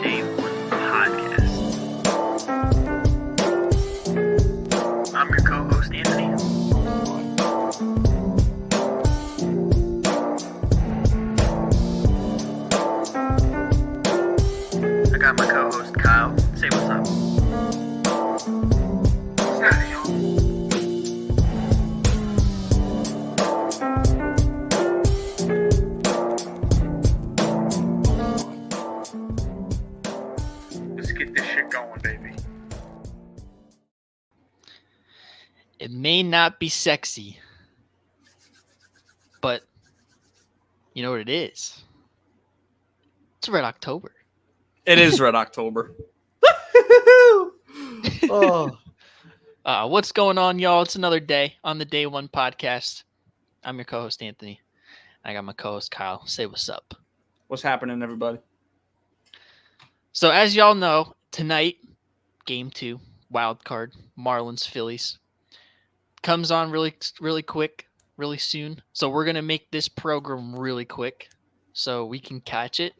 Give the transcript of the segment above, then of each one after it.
Day One Podcast. I'm your co-host, Anthony. I got my co-host, Kyle. Say what's up. What's happening, y'all? Let's get this shit going, baby. It may not be sexy, but you know what it is? It's Red October. It is Red October. Oh, What's going on, y'all? It's another day on the Day One Podcast. I'm your co-host, Anthony. I got my co-host, Kyle. Say what's up. what's happening, everybody? So as y'all know, tonight, Game 2, wild card, Marlins, Phillies. Comes on really quick, really soon. So we're going to make this program really quick so we can catch it.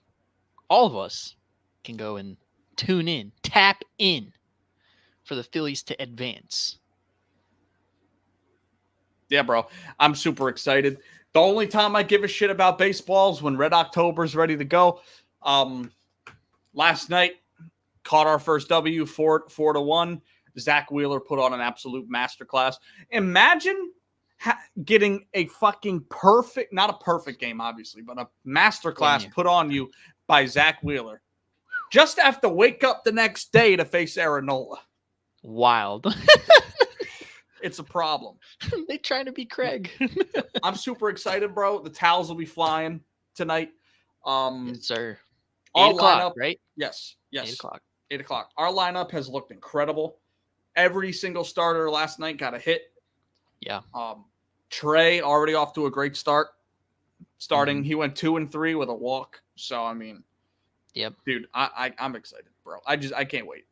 All of us can go and tune in, tap in for the Phillies to advance. Yeah, bro. I'm super excited. The only time I give a shit about baseball is when Red October's ready to go. Last night, caught our first W, 4-1. Zach Wheeler put on an absolute masterclass. Imagine getting a fucking perfect, not a perfect game, obviously, but a masterclass put on you by Zach Wheeler. Just have to wake up the next day to face Aaron Nola. Wild. It's a problem. They trying to be Craig. I'm super excited, bro. The towels will be flying tonight. Yes, sir. Our 8 o'clock, lineup, right? Yes. 8 o'clock. 8 o'clock. Our lineup has looked incredible. Every single starter last night got a hit. Yeah. Trey already off to a great start. Starting, he went 2-3 with a walk. So I mean, Yep. dude, I'm excited, bro. I can't wait.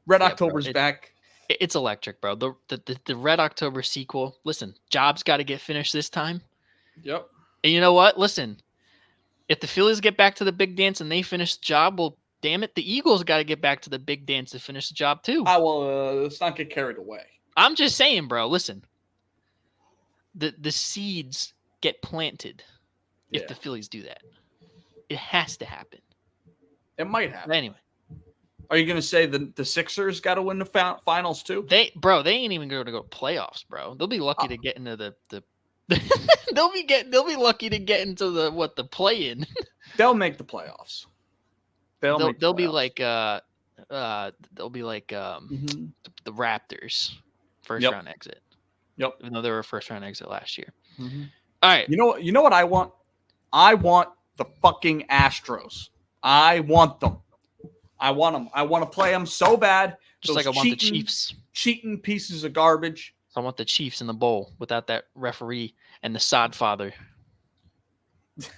Red October's back. It's electric, bro. The Red October sequel. Listen, job's got to get finished this time. Yep. And you know what? Listen, if the Phillies get back to the big dance and they finish the job, well, damn it, the Eagles got to get back to the big dance to finish the job too. Let's not get carried away. I'm just saying, bro. Listen, the seeds get planted if the Phillies do that. It has to happen. It might happen. But anyway. Are you going to say the Sixers got to win the finals too? They ain't even going to go to playoffs, bro. They'll be lucky to get into the they'll be lucky to get into the play-in. They'll make the playoffs. They'll be like the Raptors first round exit. Yep. Even though they were a first round exit last year. Mm-hmm. All right. You know what I want? I want the fucking Astros. I want them. I want them. I want to play them so bad. Just like I want the Chiefs. Cheating pieces of garbage. I want the Chiefs in the bowl without that referee and the sod father.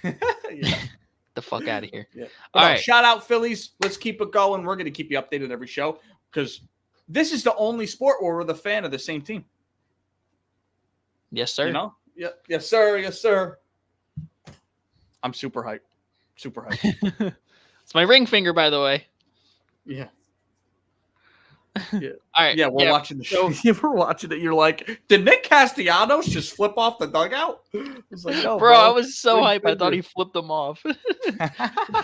The fuck out of here. Yeah. All right. Shout out Phillies. Let's keep it going. We're going to keep you updated every show because this is the only sport where we're the fan of the same team. Yes, sir. You know? Yeah. Yes, sir. Yes, sir. I'm super hyped. Super hyped. It's my ring finger, by the way. Yeah. Yeah. All right. Yeah, we're watching the show. We're watching it. You're like, did Nick Castellanos just flip off the dugout? It's like, no, bro, I was so hyped. I thought he flipped them off.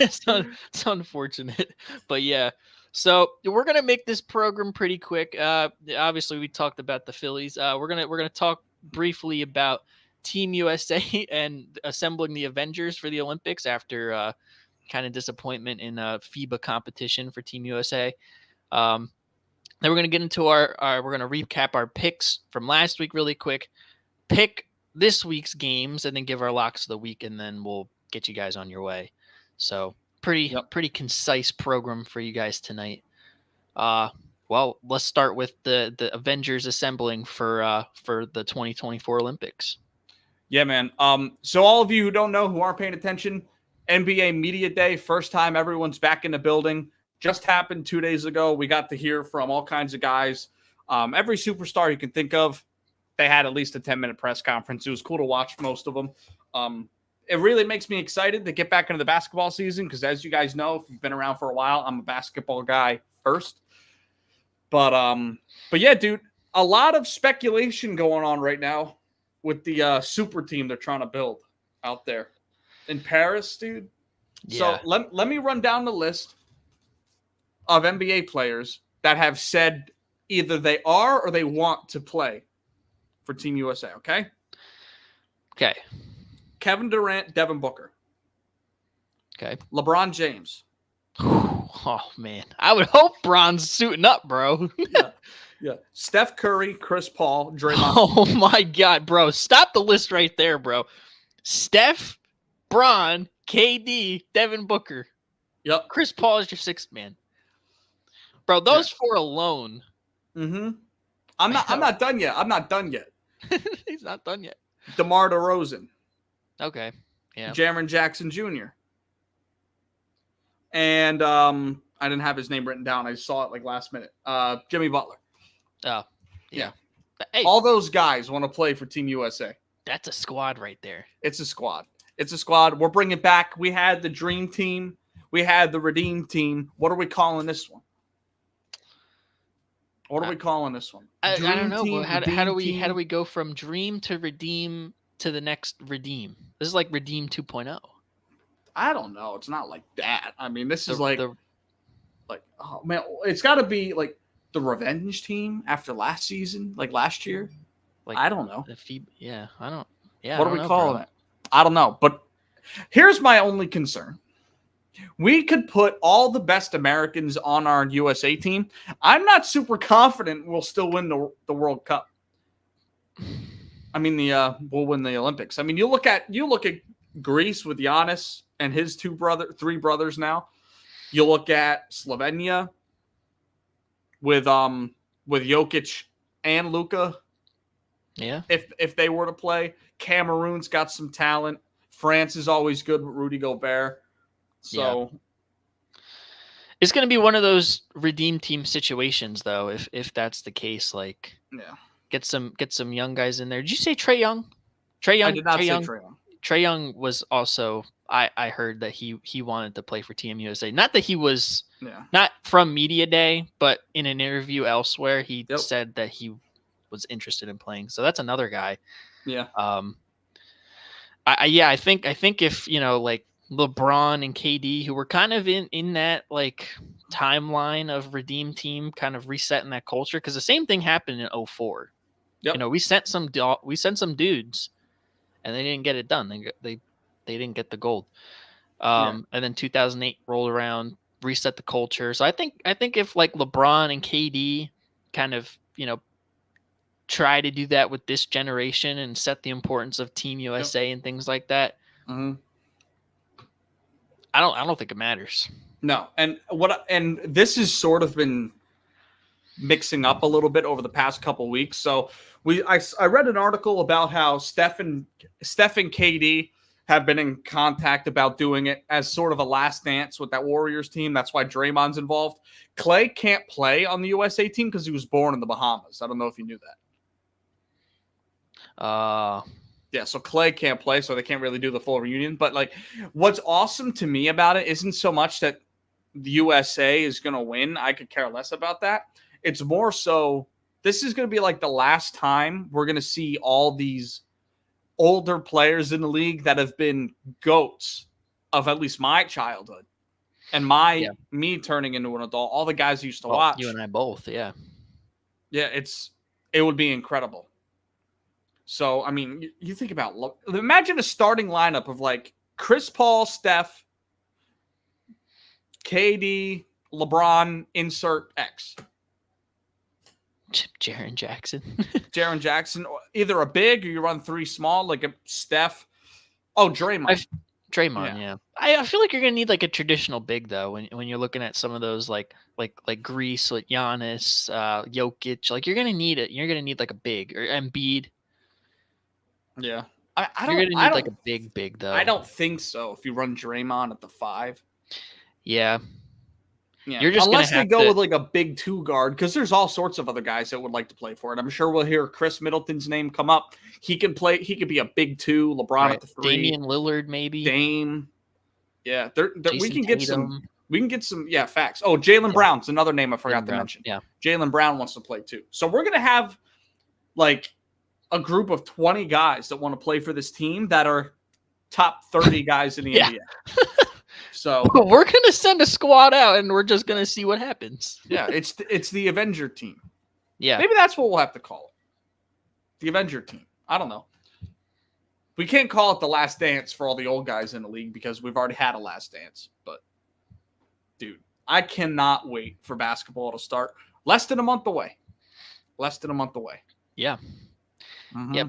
It's unfortunate, but yeah. So we're gonna make this program pretty quick. Obviously, we talked about the Phillies. We're gonna talk briefly about Team USA and assembling the Avengers for the Olympics after kind of disappointment in FIBA competition for Team USA. Then we're going to get into we're going to recap our picks from last week really quick, pick this week's games, and then give our locks of the week, and then we'll get you guys on your way. So pretty concise program for you guys tonight. Well, let's start with the Avengers assembling for the 2024 Olympics. Yeah, man. So all of you who don't know, who aren't paying attention, NBA Media Day, first time everyone's back in the building. Just happened 2 days ago. We got to hear from all kinds of guys. Every superstar you can think of, they had at least a 10-minute press conference. It was cool to watch most of them. it really makes me excited to get back into the basketball season because, as you guys know, if you've been around for a while, I'm a basketball guy first. But yeah, dude, a lot of speculation going on right now with the super team they're trying to build out there in Paris, dude. Yeah. So let me run down the list of NBA players that have said either they are or they want to play for Team USA, okay? Okay. Kevin Durant, Devin Booker. Okay. LeBron James. Oh, man. I would hope Bron's suiting up, bro. Yeah. Steph Curry, Chris Paul, Draymond. Oh, my God, bro. Stop the list right there, bro. Steph, Bron, KD, Devin Booker. Yep. Chris Paul is your sixth man. Bro, those four alone. Mm-hmm. I'm not done yet. He's not done yet. DeMar DeRozan. Okay. Yeah. Jaren Jackson Jr. And I didn't have his name written down. I saw it like last minute. Jimmy Butler. Oh. Yeah. Hey, all those guys want to play for Team USA. That's a squad right there. It's a squad. We're bringing back. We had the Dream Team. We had the Redeem Team. What are we calling this one? I don't know. Team, How do Team? we go from Dream to Redeem to the next Redeem? This is like Redeem 2.0. I don't know. It's not like that. I mean, this is like, the oh man, it's got to be like the Revenge Team after last season, like last year. like I don't know. Yeah, I don't. Yeah, What I are we don't know, calling bro. it? I don't know. But here's my only concern. We could put all the best Americans on our USA team. I'm not super confident we'll still win the World Cup. I mean, we'll win the Olympics. I mean, you look at Greece with Giannis and his three brothers now. You look at Slovenia with Jokic and Luka. Yeah. If they were to play, Cameroon's got some talent. France is always good with Rudy Gobert. So it's going to be one of those Redeem Team situations, though. If that's the case, like, yeah, get some young guys in there. Did you say Trae Young? Trae Young. I did not say Young. Trae Young. Trae Young was also. I heard that he wanted to play for Team USA. Not that he was not from Media Day, but in an interview elsewhere, he said that he was interested in playing. So that's another guy. Yeah. I think if like LeBron and KD, who were kind of in that like timeline of Redeem Team, kind of resetting that culture, because the same thing happened in 2004. Yep. We sent some dudes, and they didn't get it done. They didn't get the gold. And then 2008 rolled around, reset the culture. So I think if like LeBron and KD kind of try to do that with this generation and set the importance of Team USA and things like that. Mm-hmm. I don't think it matters. No, and this has sort of been mixing up a little bit over the past couple weeks. So I read an article about how Steph and KD have been in contact about doing it as sort of a last dance with that Warriors team. That's why Draymond's involved. Clay can't play on the USA team because he was born in the Bahamas. I don't know if you knew that. Yeah, so Clay can't play, so they can't really do the full reunion. But like, what's awesome to me about it isn't so much that the USA is going to win. I could care less about that. It's more so this is going to be like the last time we're going to see all these older players in the league that have been GOATs of at least my childhood and me turning into an adult. All the guys I used to watch. You and I both, yeah. Yeah, it would be incredible. So, I mean, you think about, imagine a starting lineup of like Chris Paul, Steph, KD, LeBron, insert X. Jaren Jackson, either a big or you run three small, like a Steph. Oh, Draymond. Yeah. I feel like you're gonna need like a traditional big though when you're looking at some of those like Greece, like Giannis, Jokic. Like you're gonna need it. You're gonna need like a big or Embiid. Yeah, you're gonna need like a big though. I don't think so. If you run Draymond at the 5. Yeah. Yeah. You're just unless gonna they have go to- with like a big 2 guard, because there's all sorts of other guys that would like to play for it. I'm sure we'll hear Chris Middleton's name come up. He can play. He could be a big 2. LeBron right. at the 3. Damian Lillard, maybe. Dame. Yeah, we Jason can get Tatum. some. We can get some. Yeah, facts. Oh, Jaylen Brown's another name I forgot Jaylen to Brown, mention. yeah. Jaylen Brown wants to play too. So we're gonna have like a group of 20 guys that want to play for this team that are top 30 guys in the Yeah. NBA. So We're gonna send a squad out, and we're just gonna see what happens. yeah, it's the Avenger team. Yeah, Maybe that's what we'll have to call it. The Avenger team. I don't know. We can't call it the Last Dance for all the old guys in the league because we've already had a Last Dance. But dude, I cannot wait for basketball to start. Less than a month away. Less than a month away. yeah, Mhm. yeah.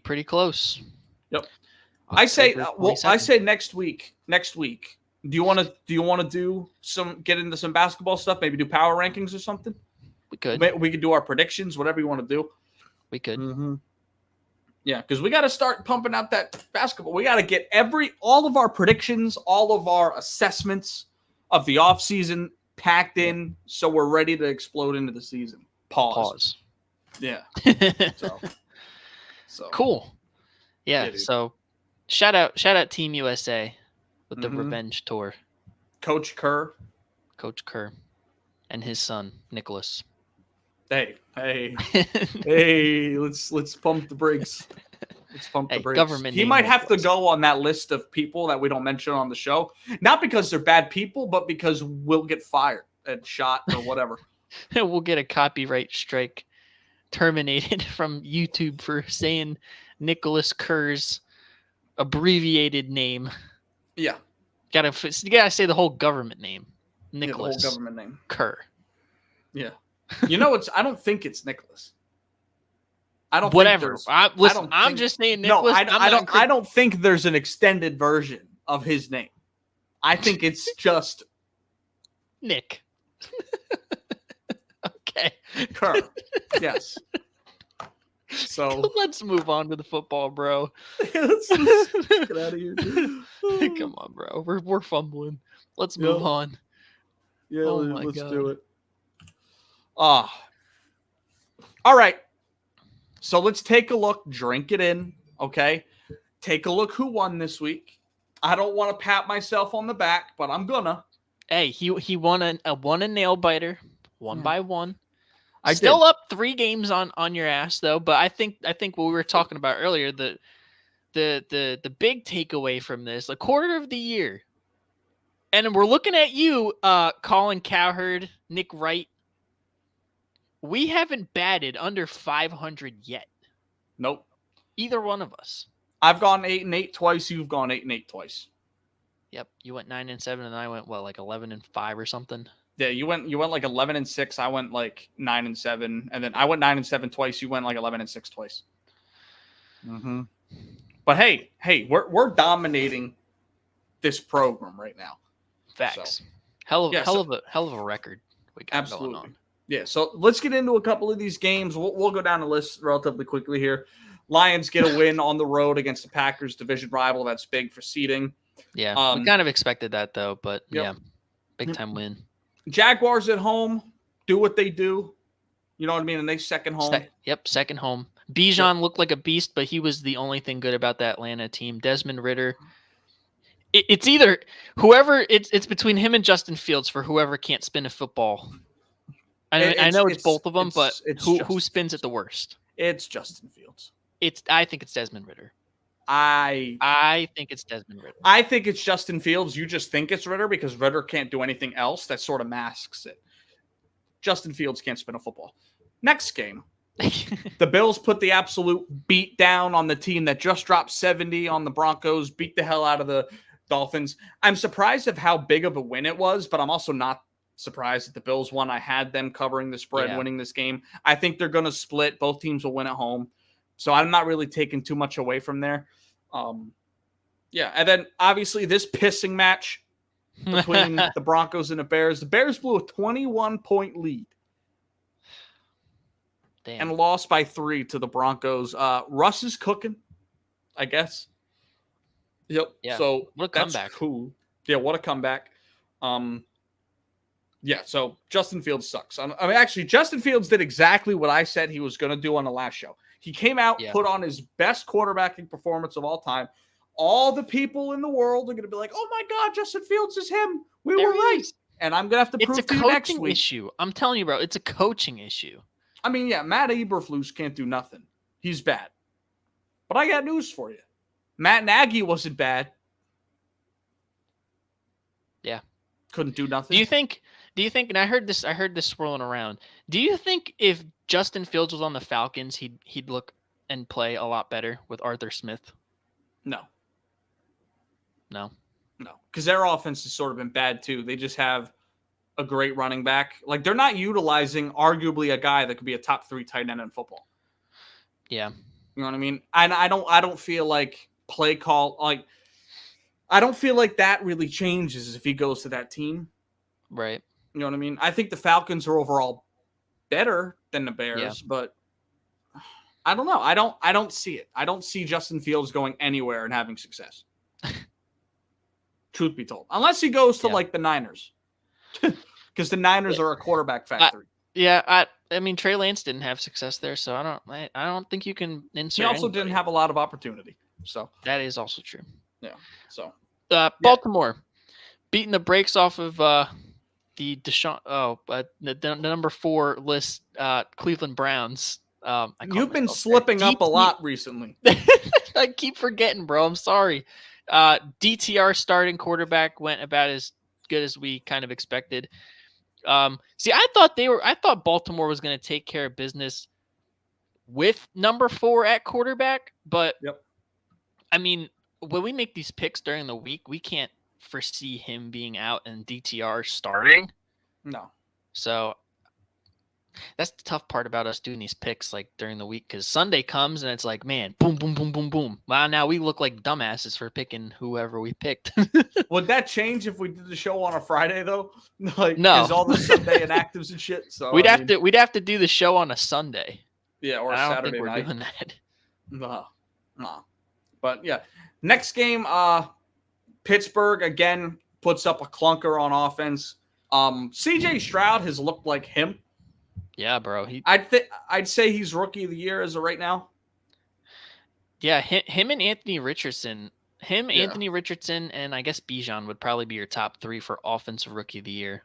Pretty close. Yep. I say, October well, I 22nd. say next week. Next week. Do you want to do some get into some basketball stuff? Maybe do power rankings or something. We could. We could do our predictions, whatever you want to do. We could. Mm-hmm. Yeah, because we got to start pumping out that basketball. We got to get all of our predictions, all of our assessments of the offseason packed in, so we're ready to explode into the season. Pause. Yeah. So Cool. Yeah. dude. So shout out Team USA with the Mhm. revenge tour. Coach Kerr. Coach Kerr and his son Nicholas. Hey. Let's pump the brakes. Let's pump the Hey, brakes. government He name might have to Nicholas. go on that list of people that we don't mention on the show, not because they're bad people, but because we'll get fired and shot or whatever. We'll get a copyright strike terminated from YouTube for saying Nicholas Kerr's abbreviated name. Yeah, You gotta say the whole government name. yeah, the Nicholas whole government name. Kerr. Yeah, I don't think it's Nicholas. I don't. Whatever. Think I'm just saying no, Nicholas. I don't think there's an extended version of his name. I think it's just Nick. Okay. Kerr. Yes. So Let's move on to the football, bro. let's get out of here. Come on, bro. We're fumbling. Let's Yeah. move on. Yeah, Oh my let's God. do it. All right. So let's take a look, drink it in, okay? Take a look who won this week. I don't want to pat myself on the back, but I'm gonna. Hey, he won a nail biter, one Yeah. by one. I Still did. up 3 games on your ass though, but I think what we were talking about earlier, the big takeaway from this, a quarter of the year, and we're looking at you, Colin Cowherd, Nick Wright. We haven't batted under 500 yet. Nope. Either one of us. I've gone 8-8 twice. You've gone 8-8 twice. Yep, you went 9-7, and I went like 11-5 or something. Yeah, you went like 11-6. I went like 9-7, and then I went 9-7 twice. You went like 11-6 twice. Mm-hmm. But hey, we're dominating this program right now. Facts. So, Hell of yeah, a record we got absolutely. going on. Yeah, so let's get into a couple of these games. We'll go down the list relatively quickly here. Lions get a win on the road against the Packers, division rival. That's big for seeding. Yeah, we kind of expected that though, but Yep. yeah, big time win. Jaguars at home do what they do. You know what I mean? And they second home. Second home. Bijan looked like a beast, but he was the only thing good about that Atlanta team. Desmond Ridder. It's either whoever it's between him and Justin Fields for whoever can't spin a football. I know it's both of them, but who spins it the worst? It's Justin Fields. I think it's Desmond Ridder. I think it's Desmond Ridder. I think it's Justin Fields. You just think it's Ridder because Ridder can't do anything else that sort of masks it. Justin Fields can't spin a football. Next game, the Bills put the absolute beat down on the team that just dropped 70 on the Broncos, beat the hell out of the Dolphins. I'm surprised of how big of a win it was, but I'm also not surprised that the Bills won. I had them covering the spread, winning this game. I think they're going to split. Both teams will win at home. So I'm not really taking too much away from there. Yeah, and then obviously this pissing match between the Broncos and the Bears. The Bears blew a 21-point lead. Damn. And lost by 3 to the Broncos. Russ is cooking, I guess. Yep. Yeah. So What a that's comeback. cool. Yeah, what a comeback. Yeah, so Justin Fields sucks. I mean, actually, Justin Fields did exactly what I said he was going to do on the last show. He came out, put on his best quarterbacking performance of all time. All the people in the world are going to be like, "Oh my God, Justin Fields is him. We were right." And I'm going to have to prove to you next week. It's a coaching issue. I'm telling you, bro. It's a coaching issue. I mean, yeah, Matt Eberflus can't do nothing. He's bad. But I got news for you. Matt Nagy wasn't bad. Yeah. Couldn't do nothing. Do you think, and I heard this swirling around. Do you think if Justin Fields was on the Falcons, he'd look and play a lot better with Arthur Smith? No. Because their offense has sort of been bad too. They just have a great running back. Like, they're not utilizing arguably a guy that could be a top 3 tight end in football. Yeah. You know what I mean? And I don't feel like play call, like, I don't feel like that really changes if he goes to that team. Right. You know what I mean? I think the Falcons are overall better than the Bears, but I don't know. I don't see it. I don't see Justin Fields going anywhere and having success. Truth be told. Unless he goes to like the Niners. Because the Niners are a quarterback factory. I mean, Trey Lance didn't have success there, so I don't think you can insert. He also didn't have a lot of opportunity. So that is also true. Yeah. So Baltimore beating the brakes off of the number 4 list Cleveland Browns. You've been slipping up a lot recently. I keep forgetting, bro. I'm sorry. DTR starting quarterback went about as good as we kind of expected. See, I thought Baltimore was going to take care of business with number 4 at quarterback, but I mean, when we make these picks during the week, we can't foresee him being out and DTR starting. No. So that's the tough part about us doing these picks like during the week, because Sunday comes and it's like, man, boom, boom, boom, boom, boom. Wow, now we look like dumbasses for picking whoever we picked. Would that change if we did the show on a Friday though? Like, no, because all the Sunday inactives and shit. So we'd have to do the show on a Sunday. Yeah, or a I don't Saturday think we're night. doing that. No. But yeah, next game, Pittsburgh again puts up a clunker on offense. CJ Stroud has looked like him. Yeah, bro. I'd say he's rookie of the year as of right now. Yeah, him and Anthony Richardson. Anthony Richardson, and I guess Bijan would probably be your top 3 for offensive rookie of the year.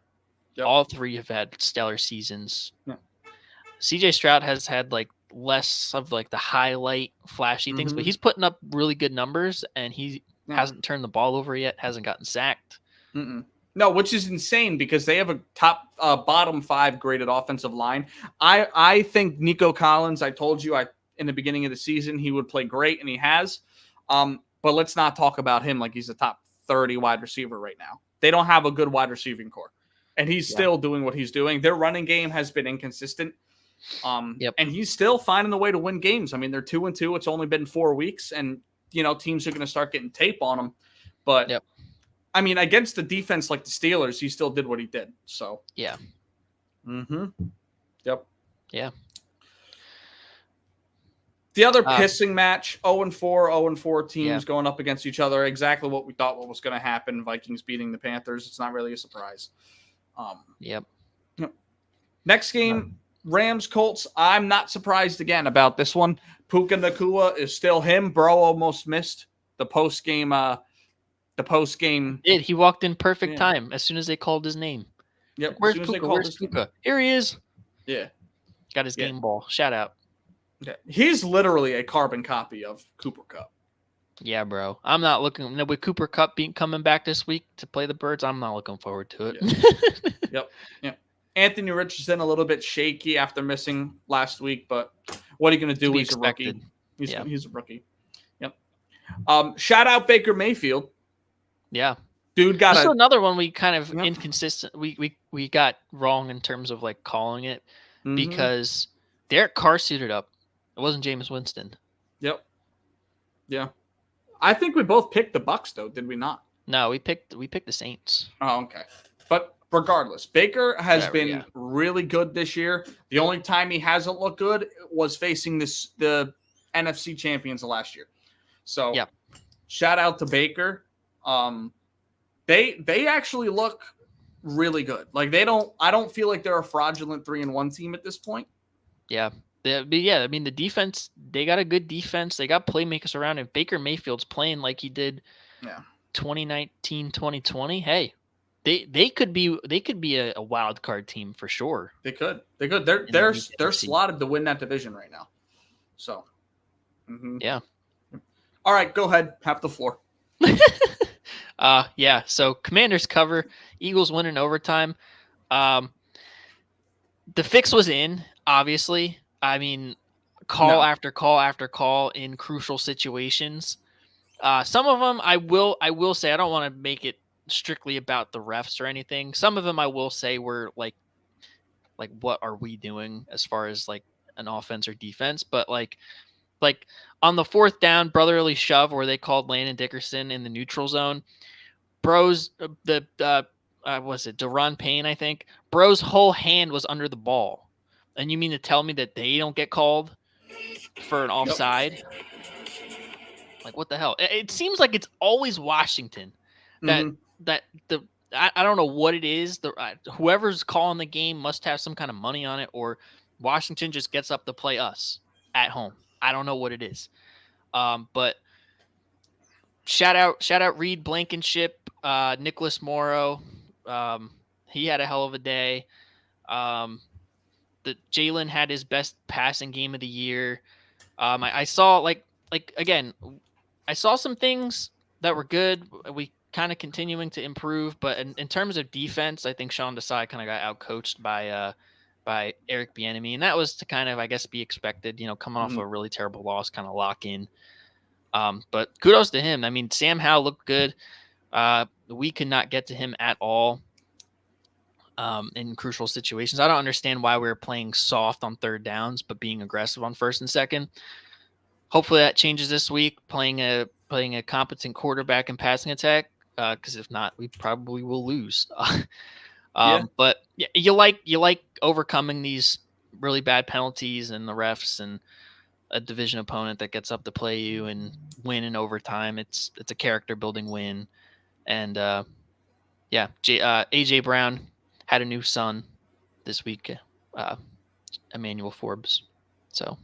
Yep. All 3 have had stellar seasons. Yeah. CJ Stroud has had like less of like the highlight flashy things, but he's putting up really good numbers, and he hasn't turned the ball over yet, hasn't gotten sacked. No, which is insane because they have a top bottom 5 graded offensive line. I think Nico Collins, I told you in the beginning of the season he would play great, and he has. But let's not talk about him like he's a top 30 wide receiver right now. They don't have a good wide receiving core, and he's still doing what he's doing. Their running game has been inconsistent. And he's still finding a way to win games. I mean, they're 2-2. It's only been 4 weeks, and teams are going to start getting tape on them. But I mean, against the defense like the Steelers, he still did what he did. So yeah. Yep. Yeah. The other pissing match, 0-4, 0-4 teams going up against each other. Exactly what we thought was going to happen. Vikings beating the Panthers. It's not really a surprise. Next game, Rams Colts. I'm not surprised again about this one. Puka Nacua is still him. Bro almost missed the post game. He walked in perfect time as soon as they called his name. Yep. Where's Puka? Here he is. Yeah. Got his game ball. Shout out. Yeah. He's literally a carbon copy of Cooper Kupp. Yeah, bro. I'm not looking with Cooper Kupp coming back this week to play the Birds. I'm not looking forward to it. Yep. Anthony Richardson a little bit shaky after missing last week, but what are you going to do? He's a rookie. He's a rookie. Yep. Shout out Baker Mayfield. Yeah. Dude got another one we kind of inconsistent. We got wrong in terms of like calling it because Derek Carr suited up. It wasn't Jameis Winston. Yep. Yeah. I think we both picked the Bucs though, did we not? No, we picked the Saints. Oh, okay. But regardless, Baker has been really good this year. The only time he hasn't looked good was facing the NFC champions of last year. So shout out to Baker. They actually look really good. Like I don't feel like they're a fraudulent 3-1 team at this point. Yeah. But yeah, I mean the defense, they got a good defense. They got playmakers around him. Baker Mayfield's playing like he did 2019, 2020. Hey, they could be a wild card team for sure. They could. They're slotted to win that division right now. So, yeah. All right, go ahead, have the floor. Yeah. So Commanders cover, Eagles win in overtime. The fix was in, obviously. I mean, call after call after call in crucial situations. Some of them I will say, I don't want to make it strictly about the refs or anything. Some of them I will say were like what are we doing as far as like an offense or defense? But like on the 4th down brotherly shove where they called Landon Dickerson in the neutral zone, Bro's was it Deron Payne, I think. Bro's whole hand was under the ball. And you mean to tell me that they don't get called for an offside? Like, what the hell? It seems like it's always Washington that I don't know what it is. Whoever's calling the game must have some kind of money on it, or Washington just gets up to play us at home. I don't know what it is. But shout out Reed Blankenship, Nicholas Morrow. He had a hell of a day. The Jalen had his best passing game of the year. I saw again, I saw some things that were good. We kind of continuing to improve, but in terms of defense, I think Sean Desai kind of got outcoached by Eric Bieniemy, and that was to kind of, I guess, be expected. Coming off a really terrible loss, kind of lock in. But kudos to him. I mean, Sam Howell looked good. We could not get to him at all in crucial situations. I don't understand why we were playing soft on 3rd downs, but being aggressive on 1st and 2nd. Hopefully that changes this week. Playing a competent quarterback and passing attack. Because if not, we probably will lose. But yeah, you like overcoming these really bad penalties and the refs and a division opponent that gets up to play you and win in overtime. It's a character building win. And AJ Brown had a new son this week, Emmanuel Forbes. So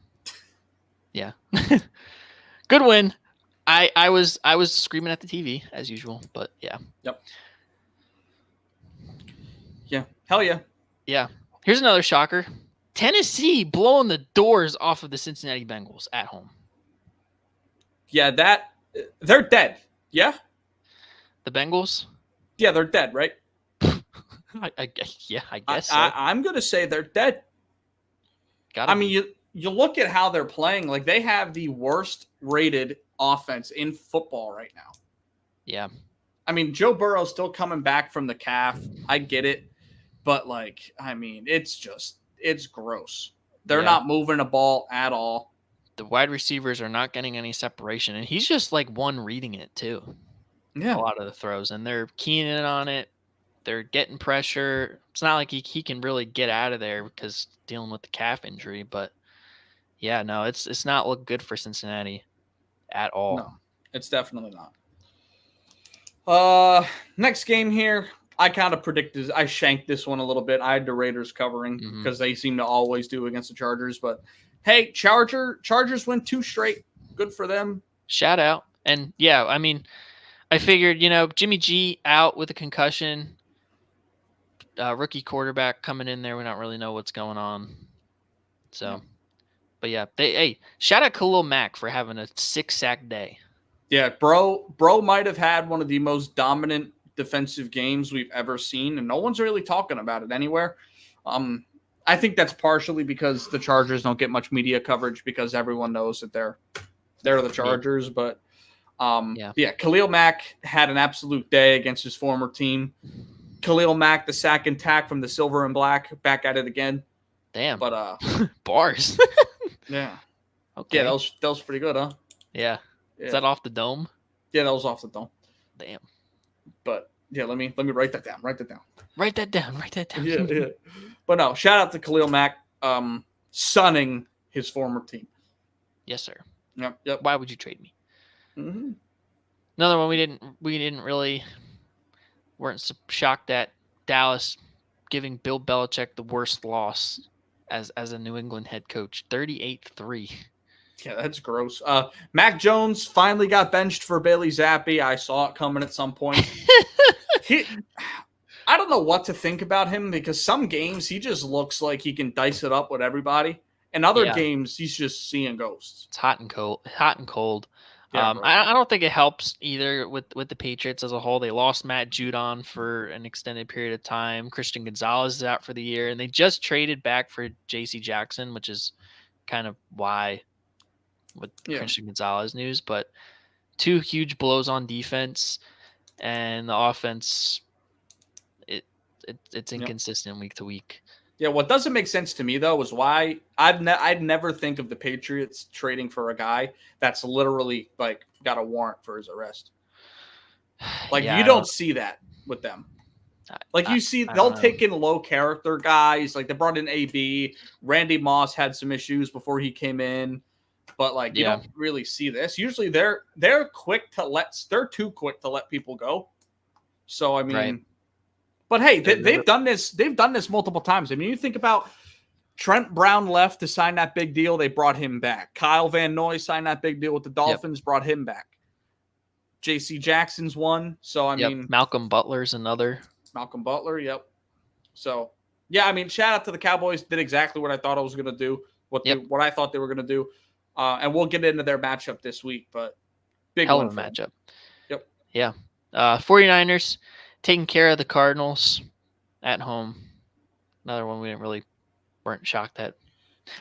yeah, good win. I was screaming at the TV as usual, but yeah. Yep. Yeah. Hell yeah. Yeah. Here's another shocker. Tennessee blowing the doors off of the Cincinnati Bengals at home. Yeah, they're dead. Yeah? The Bengals? Yeah, they're dead, right? I guess so. I'm going to say they're dead. You look at how they're playing. Like, they have the worst rated offense in football right now. Yeah. I mean, Joe Burrow's still coming back from the calf. I get it. But, it's gross. They're not moving the ball at all. The wide receivers are not getting any separation. And he's just one reading it, too. Yeah. A lot of the throws. And they're keying in on it. They're getting pressure. It's not like he can really get out of there because dealing with the calf injury. But, yeah, no, it's not look good for Cincinnati at all. No, it's definitely not. Next game here, I kind of predicted. I shanked this one a little bit. I had the Raiders covering because they seem to always do against the Chargers. But, hey, Chargers win 2 straight. Good for them. Shout out. And, yeah, I mean, I figured, Jimmy G out with a concussion. Rookie quarterback coming in there. We don't really know what's going on. So, but yeah, shout out Khalil Mack for having a 6-sack day. Yeah, bro might have had one of the most dominant defensive games we've ever seen, and no one's really talking about it anywhere. I think that's partially because the Chargers don't get much media coverage because everyone knows that they're the Chargers. But Khalil Mack had an absolute day against his former team. Khalil Mack, the sack and tack from the silver and black, back at it again. Damn. But bars. Yeah. Okay. Yeah, that was pretty good, huh? Yeah. Is that off the dome? Yeah, that was off the dome. Damn. But yeah, let me write that down. Write that down. Yeah. But no, shout out to Khalil Mack, sunning his former team. Yes, sir. Yep. Why would you trade me? Mm-hmm. Another one we didn't really weren't shocked at. Dallas giving Bill Belichick the worst loss as a New England head coach, 38-3. Yeah, that's gross. Mac Jones finally got benched for Bailey Zappi. I saw it coming at some point. I don't know what to think about him because some games he just looks like he can dice it up with everybody. And other games he's just seeing ghosts. It's hot and cold. Yeah, I don't think it helps either with the Patriots as a whole. They lost Matt Judon for an extended period of time. Christian Gonzalez is out for the year, and they just traded back for J.C. Jackson, which is kind of why with Christian Gonzalez news. But 2 huge blows on defense, and the offense it's inconsistent week to week. Yeah, what doesn't make sense to me, though, is why I'd never think of the Patriots trading for a guy that's literally, like, got a warrant for his arrest. Like, you don't see that with them. Like, you see, they'll take in low-character guys. Like, they brought in AB. Randy Moss had some issues before he came in. But, like, you don't really see this. Usually, they're too quick to let people go. So, I mean... Right. But hey, they've done this. They've done this multiple times. I mean, you think about Trent Brown left to sign that big deal. They brought him back. Kyle Van Noy signed that big deal with the Dolphins. Brought him back. J.C. Jackson's one. So I mean, Malcolm Butler's another. Malcolm Butler. Yep. So yeah, I mean, shout out to the Cowboys. Did exactly what I thought I was going to do. What I thought they were going to do. And we'll get into their matchup this week. But big hell of a matchup. Yep. Yeah. 49ers. Taking care of the Cardinals at home. Another one we weren't shocked at.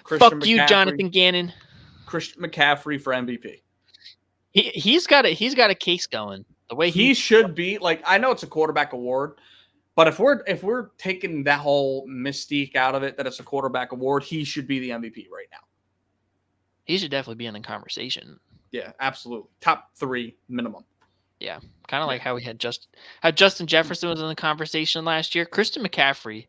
Fuck you, Jonathan Gannon. Christian McCaffrey for MVP. He's got a case going. The way he should be. Like, I know it's a quarterback award, but if we're taking that whole mystique out of it, that it's a quarterback award, he should be the MVP right now. He should definitely be in the conversation. Yeah, absolutely. Top 3 minimum. Yeah, kind of like how we had Justin Jefferson was in the conversation last year. Christian McCaffrey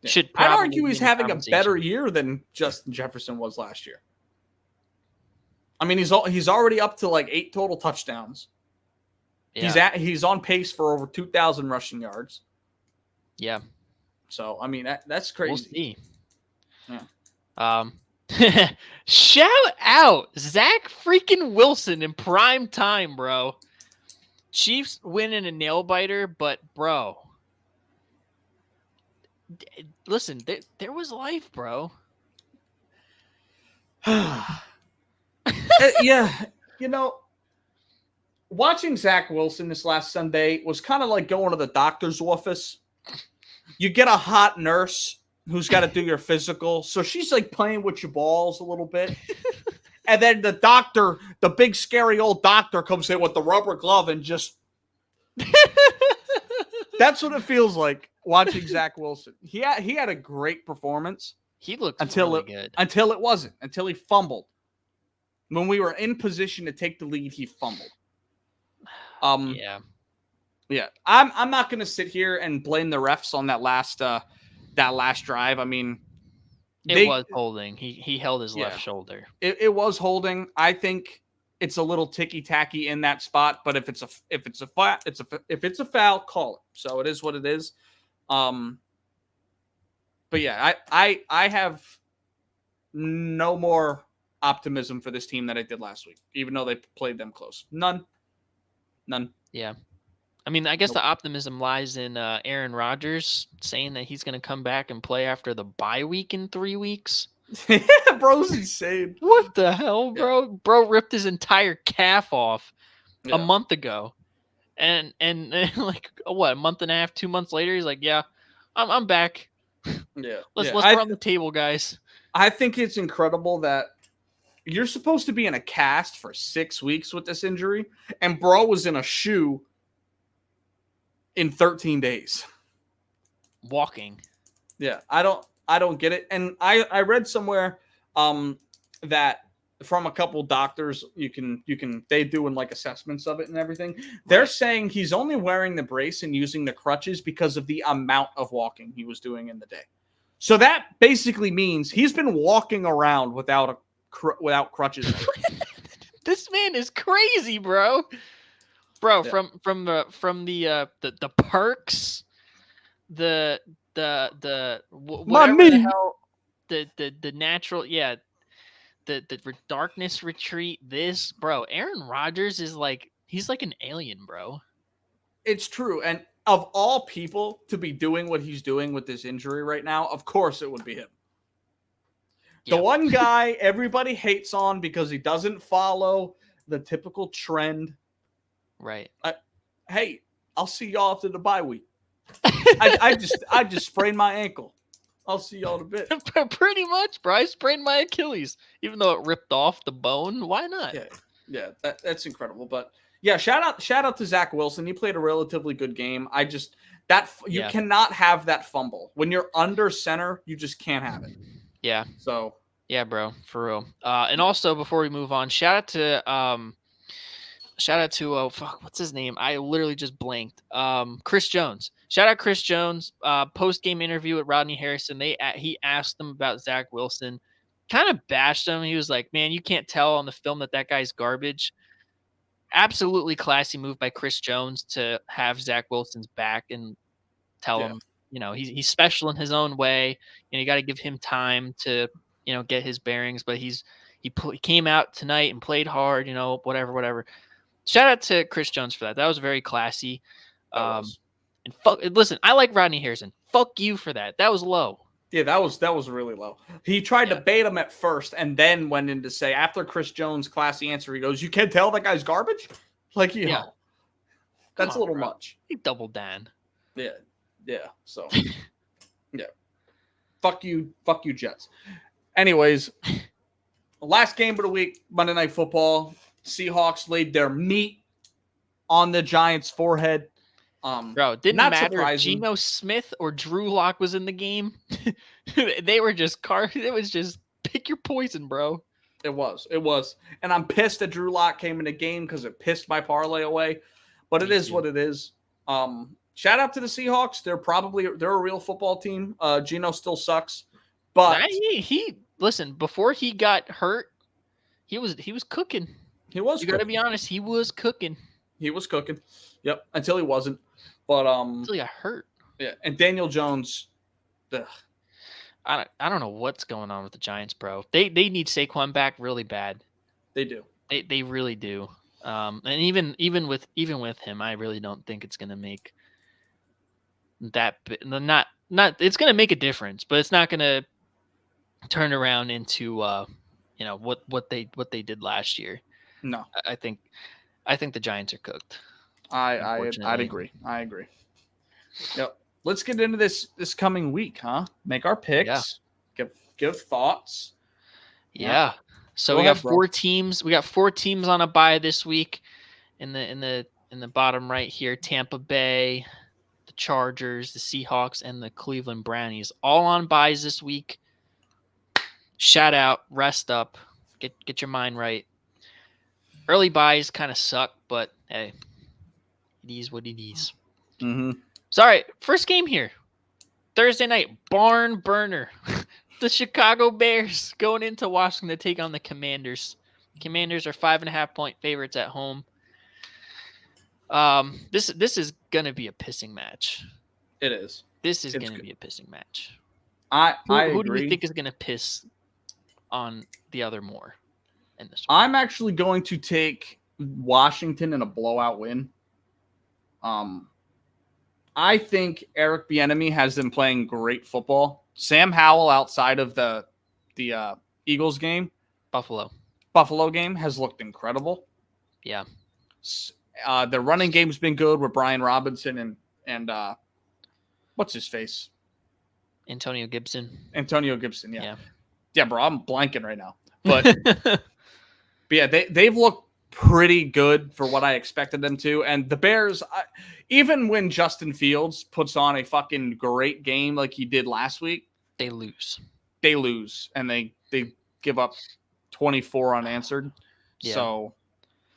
should probably I'd argue he's having a better year than Justin Jefferson was last year. I mean, he's already up to like 8 total touchdowns. Yeah. He's on pace for over 2,000 rushing yards. Yeah. So, I mean, that's crazy. We'll see. Yeah. Shout out Zach freaking Wilson in prime time, bro. Chiefs winning a nail biter, but bro, listen, there was life, bro. Yeah, you know, watching Zach Wilson this last Sunday was kind of like going to the doctor's office. You get a hot nurse who's got to do your physical, so she's like playing with your balls a little bit. And then the doctor, the big scary old doctor, comes in with the rubber glove and just... That's what it feels like watching Zach Wilson. He had a great performance. He looked really good. Until it wasn't. Until he fumbled. When we were in position to take the lead, he fumbled. Yeah. I'm not going to sit here and blame the refs on that last drive. I mean... It was holding. He held his left shoulder. It was holding. I think it's a little ticky-tacky in that spot, but if it's a foul, call it. So it is what it is. But yeah, I have no more optimism for this team than I did last week, even though they played them close. None. Yeah. I mean, I guess the optimism lies in Aaron Rodgers saying that he's going to come back and play after the bye week in 3 weeks. Yeah, bro's insane. What the hell, bro? Yeah. Bro ripped his entire calf off a month ago. And like, what, a month and a half, 2 months later, he's like, yeah, I'm back. Yeah. Let's run the table, guys. I think it's incredible that you're supposed to be in a cast for 6 weeks with this injury, and bro was in a shoe in 13 days. Walking. Yeah, I don't get it. And I read somewhere that from a couple doctors, they doing like assessments of it and everything. They're saying he's only wearing the brace and using the crutches because of the amount of walking he was doing in the day. So that basically means he's been walking around without crutches. This man is crazy, bro. Bro, yeah. from the perks whatever the Money. hell the natural the darkness retreat. This bro, Aaron Rodgers is like he's like an alien, bro. It's true. And of all people to be doing what he's doing with this injury right now, of course it would be him. The Yeah. one guy everybody hates on because he doesn't follow the typical trend. Right. Hey, I'll see y'all after the bye week. I just sprained my ankle. I'll see y'all in a bit. Pretty much, bro. I sprained my Achilles, even though it ripped off the bone. Why not? Yeah, that's incredible. But yeah, shout out to Zach Wilson. He played a relatively good game. You cannot have that fumble when you're under center. You just can't have it. Yeah. So yeah, bro, for real. And also before we move on, shout out to what's his name? I literally just blanked. Chris Jones. Shout out Chris Jones. Post game interview with Rodney Harrison. He asked them about Zach Wilson, kind of bashed him. He was like, "Man, you can't tell on the film that guy's garbage." Absolutely classy move by Chris Jones to have Zach Wilson's back and tell him, he's special in his own way, and you got to give him time to, get his bearings. But he came out tonight and played hard, whatever. Shout out to Chris Jones for that. That was very classy. And listen, I like Rodney Harrison. Fuck you for that. That was low. Yeah, that was really low. He tried to bait him at first and then went in to say, after Chris Jones' classy answer, he goes, "You can't tell that guy's garbage?" Like, that's a little much. He doubled down. Yeah. So, yeah. Fuck you, Jets. Anyways, last game of the week, Monday Night Football. Seahawks laid their meat on the Giants' forehead. Bro, didn't matter if Geno Smith or Drew Lock was in the game. They were just it was just pick your poison, bro. It was. And I'm pissed that Drew Lock came in the game because it pissed my parlay away. But it is what it is. Shout out to the Seahawks. They're a real football team. Geno still sucks. But listen, before he got hurt, he was cooking. He was. You got to be honest. He was cooking. He was cooking. Yep. Until he wasn't. But until he got hurt. Yeah. And Daniel Jones. Ugh. I don't know what's going on with the Giants, bro. They need Saquon back really bad. They do. They really do. And even with him, I really don't think it's gonna make that. Not. It's gonna make a difference, but it's not gonna turn around into what they did last year. No. I think the Giants are cooked. I'd agree. Yep. Let's get into this coming week, huh? Make our picks. Yeah. Give thoughts. Yeah. So we got 4 teams. We got 4 teams on a bye this week. In the bottom right here, Tampa Bay, the Chargers, the Seahawks, and the Cleveland Brownies, all on byes this week. Shout out, rest up, get your mind right. Early buys kind of suck, but hey, it is what it is. Mm-hmm. Sorry, first game here. Thursday night, barn burner. The Chicago Bears going into Washington to take on the Commanders. Commanders are 5.5-point favorites at home. This is gonna be a pissing match. It is. This is gonna be a pissing match. Who do you think is gonna piss on the other more in this one? I'm actually going to take Washington in a blowout win. I think Eric Bieniemy has them playing great football. Sam Howell, outside of the Eagles game, Buffalo game, has looked incredible. Yeah. The running game's been good with Brian Robinson and what's his face? Antonio Gibson, yeah. Yeah, bro, I'm blanking right now. But, but yeah, they've looked pretty good for what I expected them to. And the Bears, even when Justin Fields puts on a fucking great game like he did last week, they lose. And they give up 24 unanswered. Yeah. So,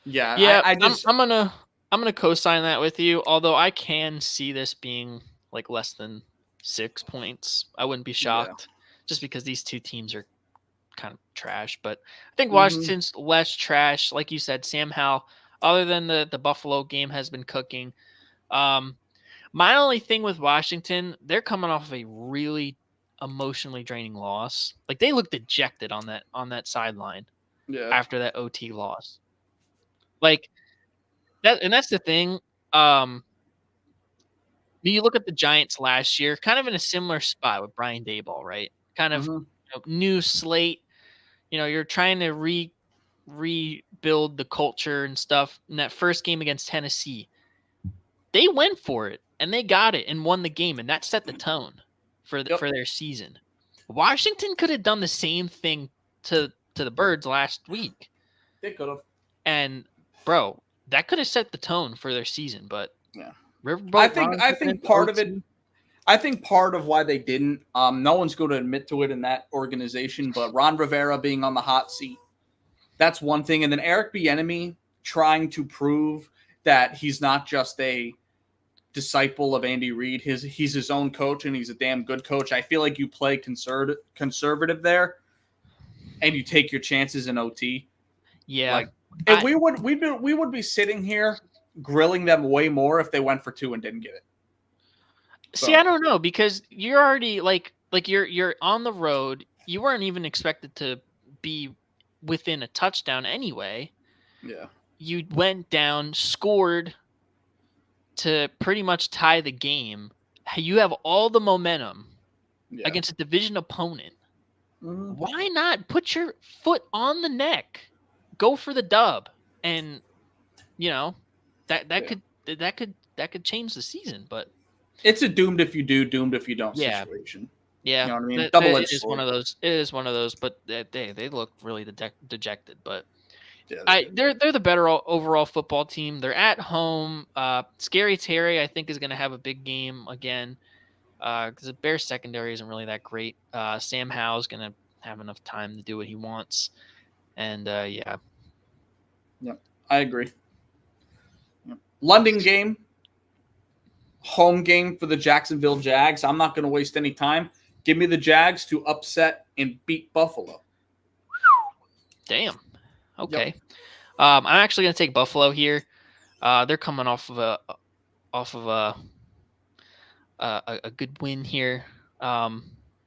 yeah. I'm gonna co-sign that with you. Although I can see this being like less than 6 points. I wouldn't be shocked, just because these two teams are kind of trash. But I think Washington's less trash. Like you said, Sam Howell, other than the Buffalo game, has been cooking. My only thing with Washington, they're coming off of a really emotionally draining loss. Like they look dejected on that sideline Yeah. after that OT loss. Like that, and that's the thing. You look at the Giants last year, kind of in a similar spot with Brian Daboll, right? Kind of Mhm. new slate. You're trying to rebuild the culture and stuff. In that first game against Tennessee, they went for it and they got it and won the game, and that set the tone for Yep. for their season. Washington could have done the same thing to the Birds last week, They could have. and bro, that could have set the tone for their season. But Yeah. Riverboat I Ron took it think into part of OT. it. I think part of why they didn't. No one's going to admit to it in that organization, but Ron Rivera being on the hot seat. That's one thing, and then Eric Bieniemy trying to prove that he's not just a disciple of Andy Reid. He's his own coach, and he's a damn good coach. I feel like you play conservative there, and you take your chances in OT. Yeah, Like, and we would be sitting here grilling them way more if they went for 2 and didn't get it. See, I don't know, because you're already like you're on the road. You weren't even expected to be within a touchdown anyway. Yeah. You went down, scored to pretty much tie the game. You have all the momentum against a division opponent. Mm-hmm. Why not put your foot on the neck? Go for the dub, and that could change the season. But it's a doomed if you do, doomed if you don't situation. Yeah, you know what I mean. It is one of those. It is one of those. But they look really dejected. But they're the better overall football team. They're at home. Scary Terry, I think, is going to have a big game again because the Bears secondary isn't really that great. Sam Howell's going to have enough time to do what he wants, and yeah. Yep, I agree. Yep. London game, home game for the Jacksonville Jags. I'm not going to waste any time. Give me the Jags to upset and beat Buffalo. Damn. Okay. Yep. I'm actually going to take Buffalo here. They're coming off of a good win here.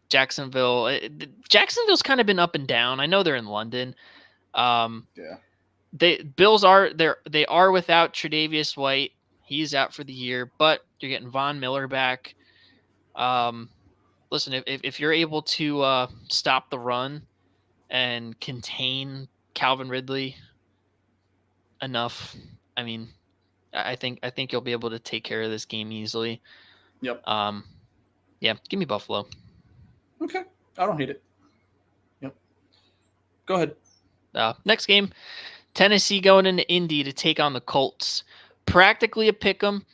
Jacksonville's kind of been up and down. I know they're in London. Yeah. Bills are without Tre'Davious White. He's out for the year, but you're getting Von Miller back. Listen, if you're able to stop the run and contain Calvin Ridley enough, I mean, I think you'll be able to take care of this game easily. Yep. Yeah, give me Buffalo. Okay, I don't hate it. Yep. Go ahead. Next game, Tennessee going into Indy to take on the Colts. Practically a pick 'em.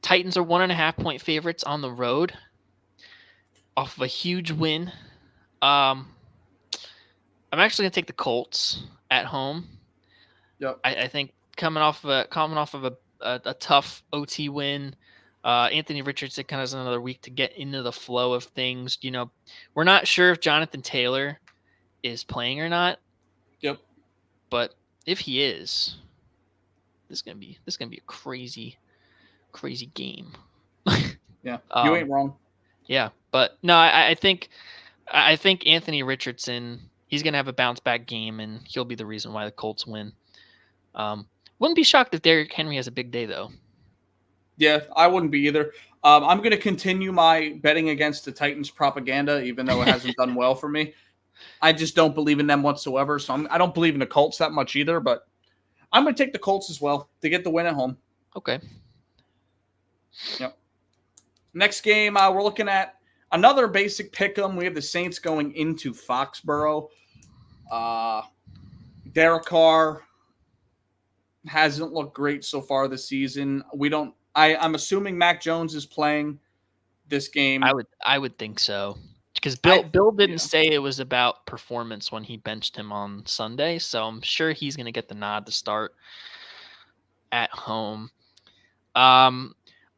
Titans are 1.5-point favorites on the road off of a huge win. I'm actually gonna take the Colts at home. Yep. I think coming off of a tough OT win. Anthony Richardson kind of has another week to get into the flow of things. We're not sure if Jonathan Taylor is playing or not. Yep. But if he is, this is gonna be a crazy game. Yeah, you ain't wrong. Yeah, but no, I think Anthony Richardson, he's gonna have a bounce back game, and he'll be the reason why the Colts win. Wouldn't be shocked if Derrick Henry has a big day though. Yeah, I wouldn't be either. I'm going to continue my betting against the Titans propaganda, even though it hasn't done well for me. I just don't believe in them whatsoever. So I don't believe in the Colts that much either, but I'm going to take the Colts as well to get the win at home. Okay. Yep. Next game, we're looking at another basic pick 'em. We have the Saints going into Foxborough. Derek Carr hasn't looked great so far this season. I'm assuming Mac Jones is playing this game. I would think so, because Bill didn't say it was about performance when he benched him on Sunday, so I'm sure he's going to get the nod to start at home.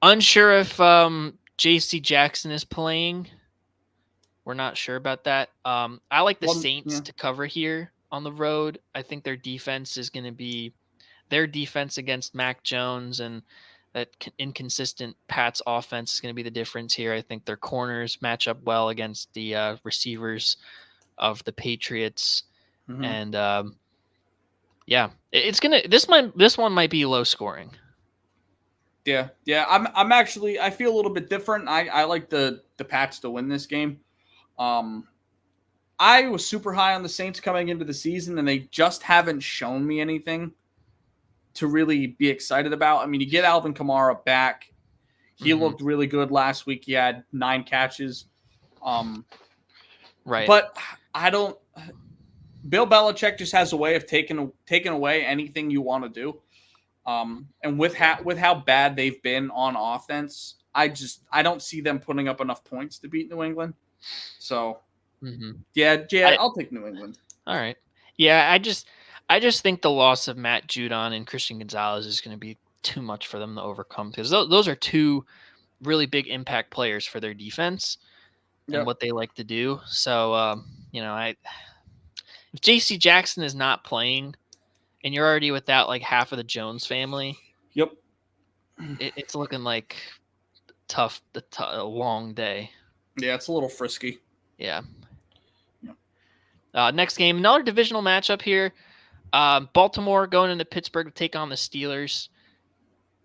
Unsure if J.C. Jackson is playing. We're not sure about that. I like the Saints to cover here on the road. I think their defense is going to be their defense against Mac Jones, and inconsistent Pats offense is going to be the difference here. I think their corners match up well against the receivers of the Patriots, and it's gonna this one might be low scoring. Yeah. I'm actually I feel a little bit different. I like the Pats to win this game. I was super high on the Saints coming into the season, and they just haven't shown me anything to really be excited about. I mean, you get Alvin Kamara back. He looked really good last week. He had 9 catches. Right. But I don't – Bill Belichick just has a way of taking away anything you want to do. And with how bad they've been on offense, I don't see them putting up enough points to beat New England. So – I'll take New England. All right. Yeah, I just think the loss of Matt Judon and Christian Gonzalez is going to be too much for them to overcome, because those are 2 really big impact players for their defense and what they like to do. So, if J.C. Jackson is not playing and you're already without like half of the Jones family, it's looking like a long day. Yeah, it's a little frisky. Yeah. Next game, another divisional matchup here. Baltimore going into Pittsburgh to take on the Steelers.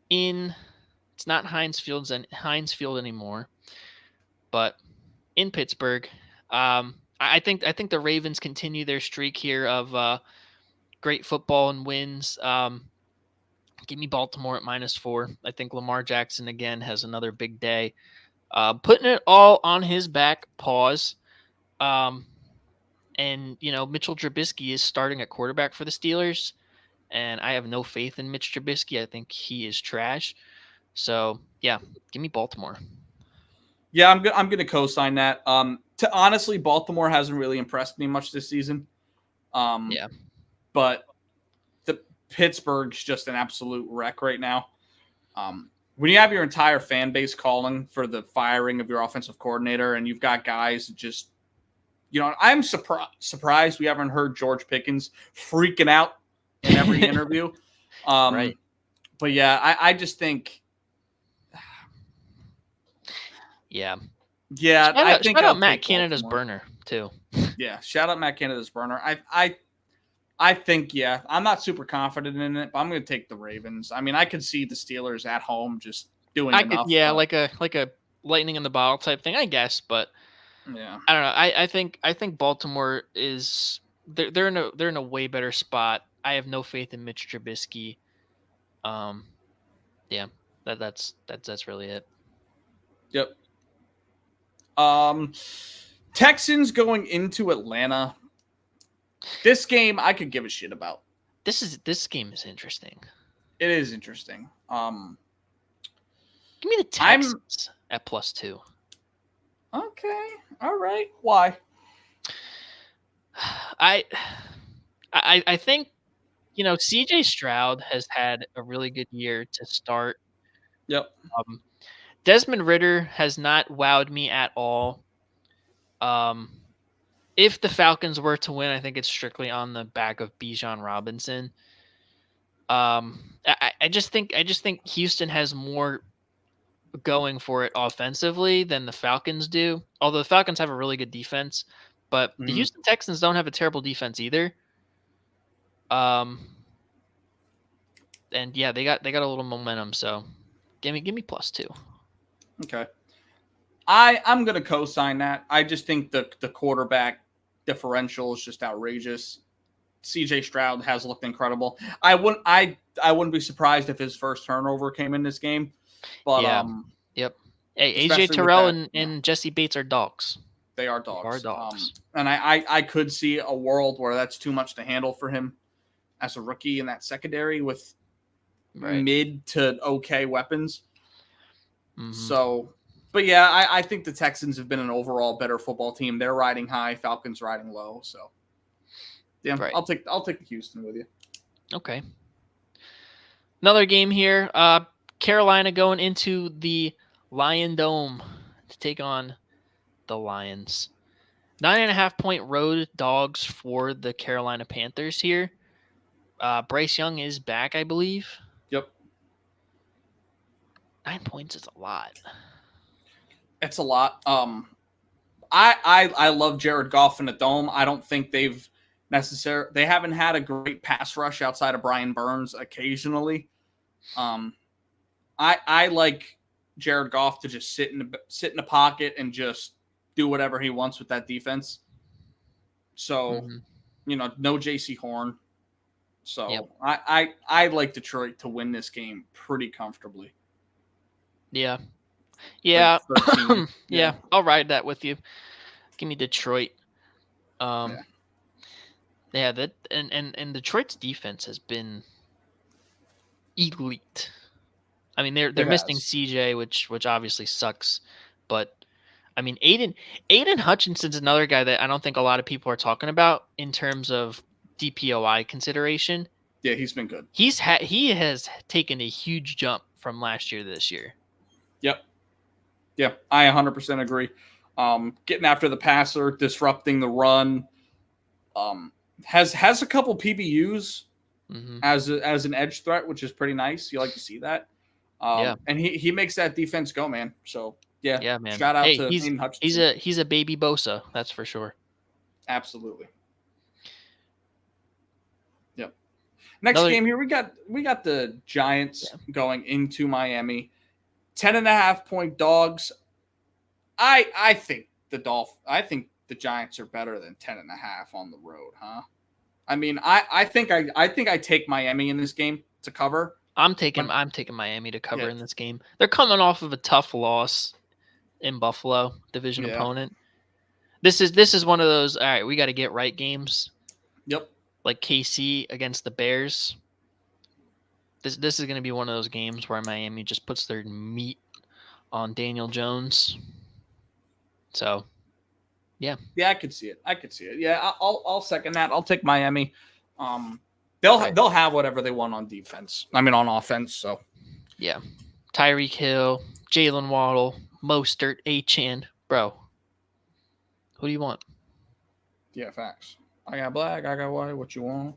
It's not Heinz Field anymore, but in Pittsburgh. I think the Ravens continue their streak here of great football and wins. Give me Baltimore at -4. I think Lamar Jackson again has another big day, putting it all on his back. And, Mitchell Trubisky is starting at quarterback for the Steelers, and I have no faith in Mitch Trubisky. I think he is trash. So, yeah, give me Baltimore. Yeah, I'm going to co-sign that. Honestly, Baltimore hasn't really impressed me much this season. But the Pittsburgh's just an absolute wreck right now. When you have your entire fan base calling for the firing of your offensive coordinator, and you've got guys just I'm surprised we haven't heard George Pickens freaking out in every interview. Right. But yeah, I just think. Yeah. Yeah. Shout out Matt Canada's burner too. Yeah. Shout out Matt Canada's burner. I think, I'm not super confident in it, but I'm going to take the Ravens. I mean, I could see the Steelers at home just doing enough. Like a lightning in the bottle type thing, I guess, but. Yeah, I don't know. I think Baltimore is they're in a way better spot. I have no faith in Mitch Trubisky. That's really it. Yep. Texans going into Atlanta. This game I could give a shit about. This game is interesting. It is interesting. Give me the Texans at +2. Okay. All right. Why? I think, CJ Stroud has had a really good year to start. Yep. Desmond Ridder has not wowed me at all. If the Falcons were to win, I think it's strictly on the back of Bijan Robinson. I just think Houston has more going for it offensively than the Falcons do. Although the Falcons have a really good defense, but the Houston Texans don't have a terrible defense either. And yeah, they got a little momentum. So give me +2. Okay. I'm going to co-sign that. I just think the quarterback differential is just outrageous. CJ Stroud has looked incredible. I wouldn't be surprised if his first turnover came in this game. But yep. Hey, AJ Terrell and Jesse Bates are dogs. They are dogs. And I could see a world where that's too much to handle for him as a rookie in that secondary with mid to okay weapons. Mm-hmm. So, but yeah, I think the Texans have been an overall better football team. They're riding high, Falcons riding low. So, yeah, I'll take Houston with you. Okay. Another game here. Carolina going into the Lion Dome to take on the Lions. 9.5-point road dogs for the Carolina Panthers here. Bryce Young is back, I believe. Yep. 9 points is a lot. It's a lot. I love Jared Goff in the dome. I don't think they haven't had a great pass rush outside of Brian Burns occasionally. I like Jared Goff to just sit in the pocket and just do whatever he wants with that defense. So, no JC Horn. So Yep. I like Detroit to win this game pretty comfortably. Yeah. Yeah. Like 13. Yeah. I'll ride that with you. Give me Detroit. Yeah, that and Detroit's defense has been elite. I mean, they're missing CJ, which obviously sucks, but I mean, Aiden Hutchinson's another guy that I don't think a lot of people are talking about in terms of DPOI consideration. Yeah, he's been good. He has taken a huge jump from last year to this year. Yep. Yeah, I 100% agree. Getting after the passer, disrupting the run. Has a couple PBUs as an edge threat, which is pretty nice. You like to see that. And he makes that defense go, man. So yeah, man. Shout out to Aiden Hutchinson. He's a baby Bosa, that's for sure. Absolutely. Yep. Next game here, we got the Giants going into Miami. 10.5 point dogs. I think the Giants are better than 10.5 on the road, huh? I mean, I think I take Miami in this game to cover. I'm taking Miami to cover in this game. They're coming off of a tough loss in Buffalo, division opponent. This is one of those, all right, we got to get right games. Yep. Like KC against the Bears. This is going to be one of those games where Miami just puts their meat on Daniel Jones. So, yeah. Yeah, I could see it. Yeah, I'll second that. I'll take Miami. They'll have whatever they want on defense. I mean, on offense. So, yeah. Tyreek Hill, Jalen Waddle, Mostert, Achane, bro. Who do you want? Yeah, facts. I got black. I got white. What you want?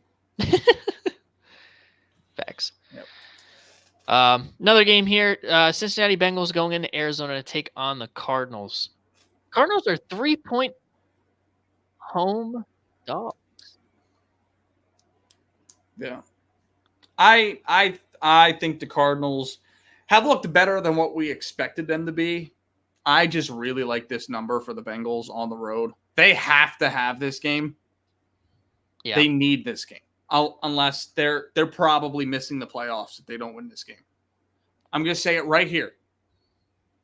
Facts. Yep. Another game here. Cincinnati Bengals going into Arizona to take on the Cardinals. Cardinals are 3-point home dogs. Yeah. I think the Cardinals have looked better than what we expected them to be. I just really like this number for the Bengals on the road. They have to have this game. Yeah. They need this game. Unless they're probably missing the playoffs if they don't win this game. I'm going to say it right here.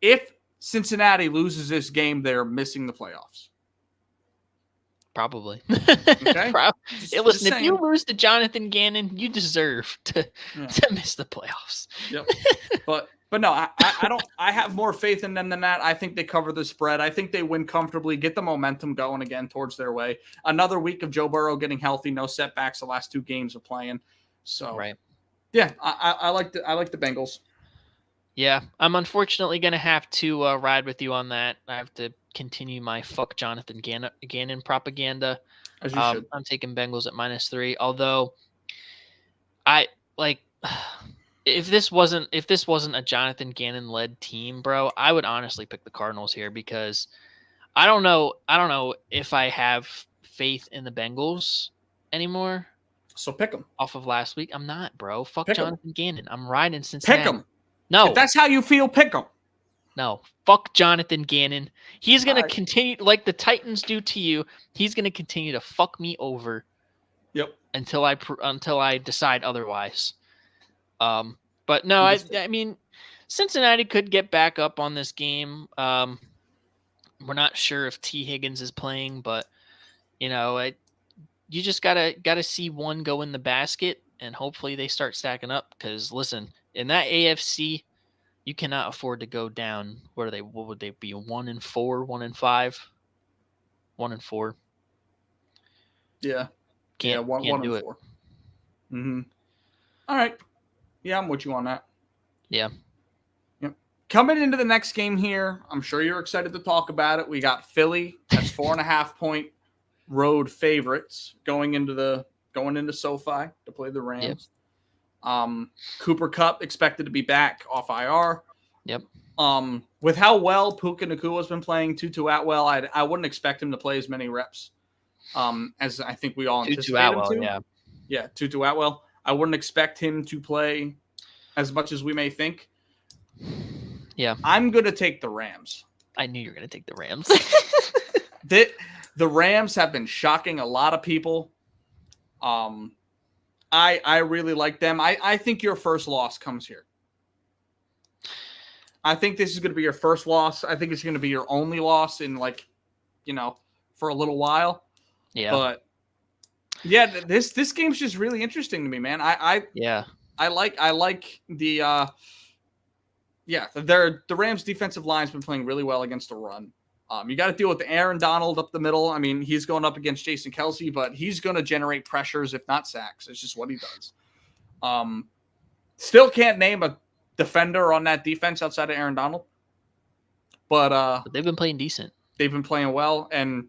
If Cincinnati loses this game, they're missing the playoffs. Probably. Okay. Listen, if you lose to Jonathan Gannon, you deserve to miss the playoffs. Yep. But no, I don't. I have more faith in them than that. I think they cover the spread. I think they win comfortably, get the momentum going again towards their way. Another week of Joe Burrow getting healthy, no setbacks the last 2 games of playing. So yeah, I like the Bengals. Yeah, I'm unfortunately going to have to ride with you on that. I have to continue my fuck Jonathan Gannon propaganda. As you should. I'm taking Bengals at -3. Although, I like if this wasn't a Jonathan Gannon led team, bro, I would honestly pick the Cardinals here because I don't know if I have faith in the Bengals anymore. So pick them off of last week. I'm not, bro. Fuck pick Jonathan Gannon. I'm riding Cincinnati. Pick them. No. If that's how you feel, pick them. No. Fuck Jonathan Gannon. He's going to continue, like the Titans do to you, he's going to continue to fuck me over. Yep. Until I decide otherwise. But no, I mean, Cincinnati could get back up on this game. We're not sure if T. Higgins is playing, but you just gotta see one go in the basket, and hopefully they start stacking up. Because listen, in that AFC, you cannot afford to go down. What would they be? 1-4, 1-5, 1-4. Yeah. Can't do it. Mm-hmm. All right. Yeah, I'm with you on that. Yeah. Yep. Coming into the next game here, I'm sure you're excited to talk about it. We got Philly as 4.5 point road favorites going into SoFi to play the Rams. Yep. Cooper Kupp expected to be back off IR. Yep. With how well Puka Nakua has been playing, Tutu Atwell, I wouldn't expect him to play as many reps as I think we all Tutu anticipate Atwell, him to. yeah. Yeah, Tutu Atwell. I wouldn't expect him to play as much as we may think. Yeah. I'm going to take the Rams. I knew you were going to take the Rams. The Rams have been shocking a lot of people. I really like them. I think your first loss comes here. I think this is going to be your first loss. I think it's going to be your only loss in for a little while. Yeah. But yeah, this game's just really interesting to me, man. I like the the Rams defensive line's been playing really well against the run. You got to deal with Aaron Donald up the middle. I mean, he's going up against Jason Kelsey, but he's going to generate pressures, if not sacks. It's just what he does. Still can't name a defender on that defense outside of Aaron Donald. But they've been playing decent. They've been playing well, and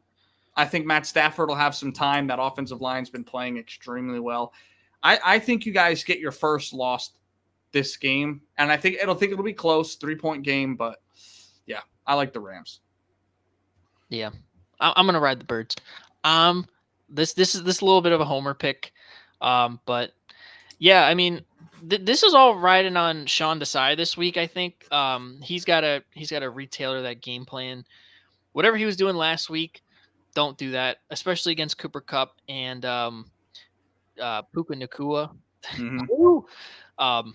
I think Matt Stafford will have some time. That offensive line's been playing extremely well. I think you guys get your first loss this game, and I think it'll be close, 3-point game, but yeah, I like the Rams. Yeah, I'm gonna ride the Birds. This is a little bit of a homer pick, but yeah, I mean, this is all riding on Sean Desai this week. I think he's got to retailer that game plan. Whatever he was doing last week, don't do that, especially against Cooper Kupp and Puka Nakua. Mm-hmm.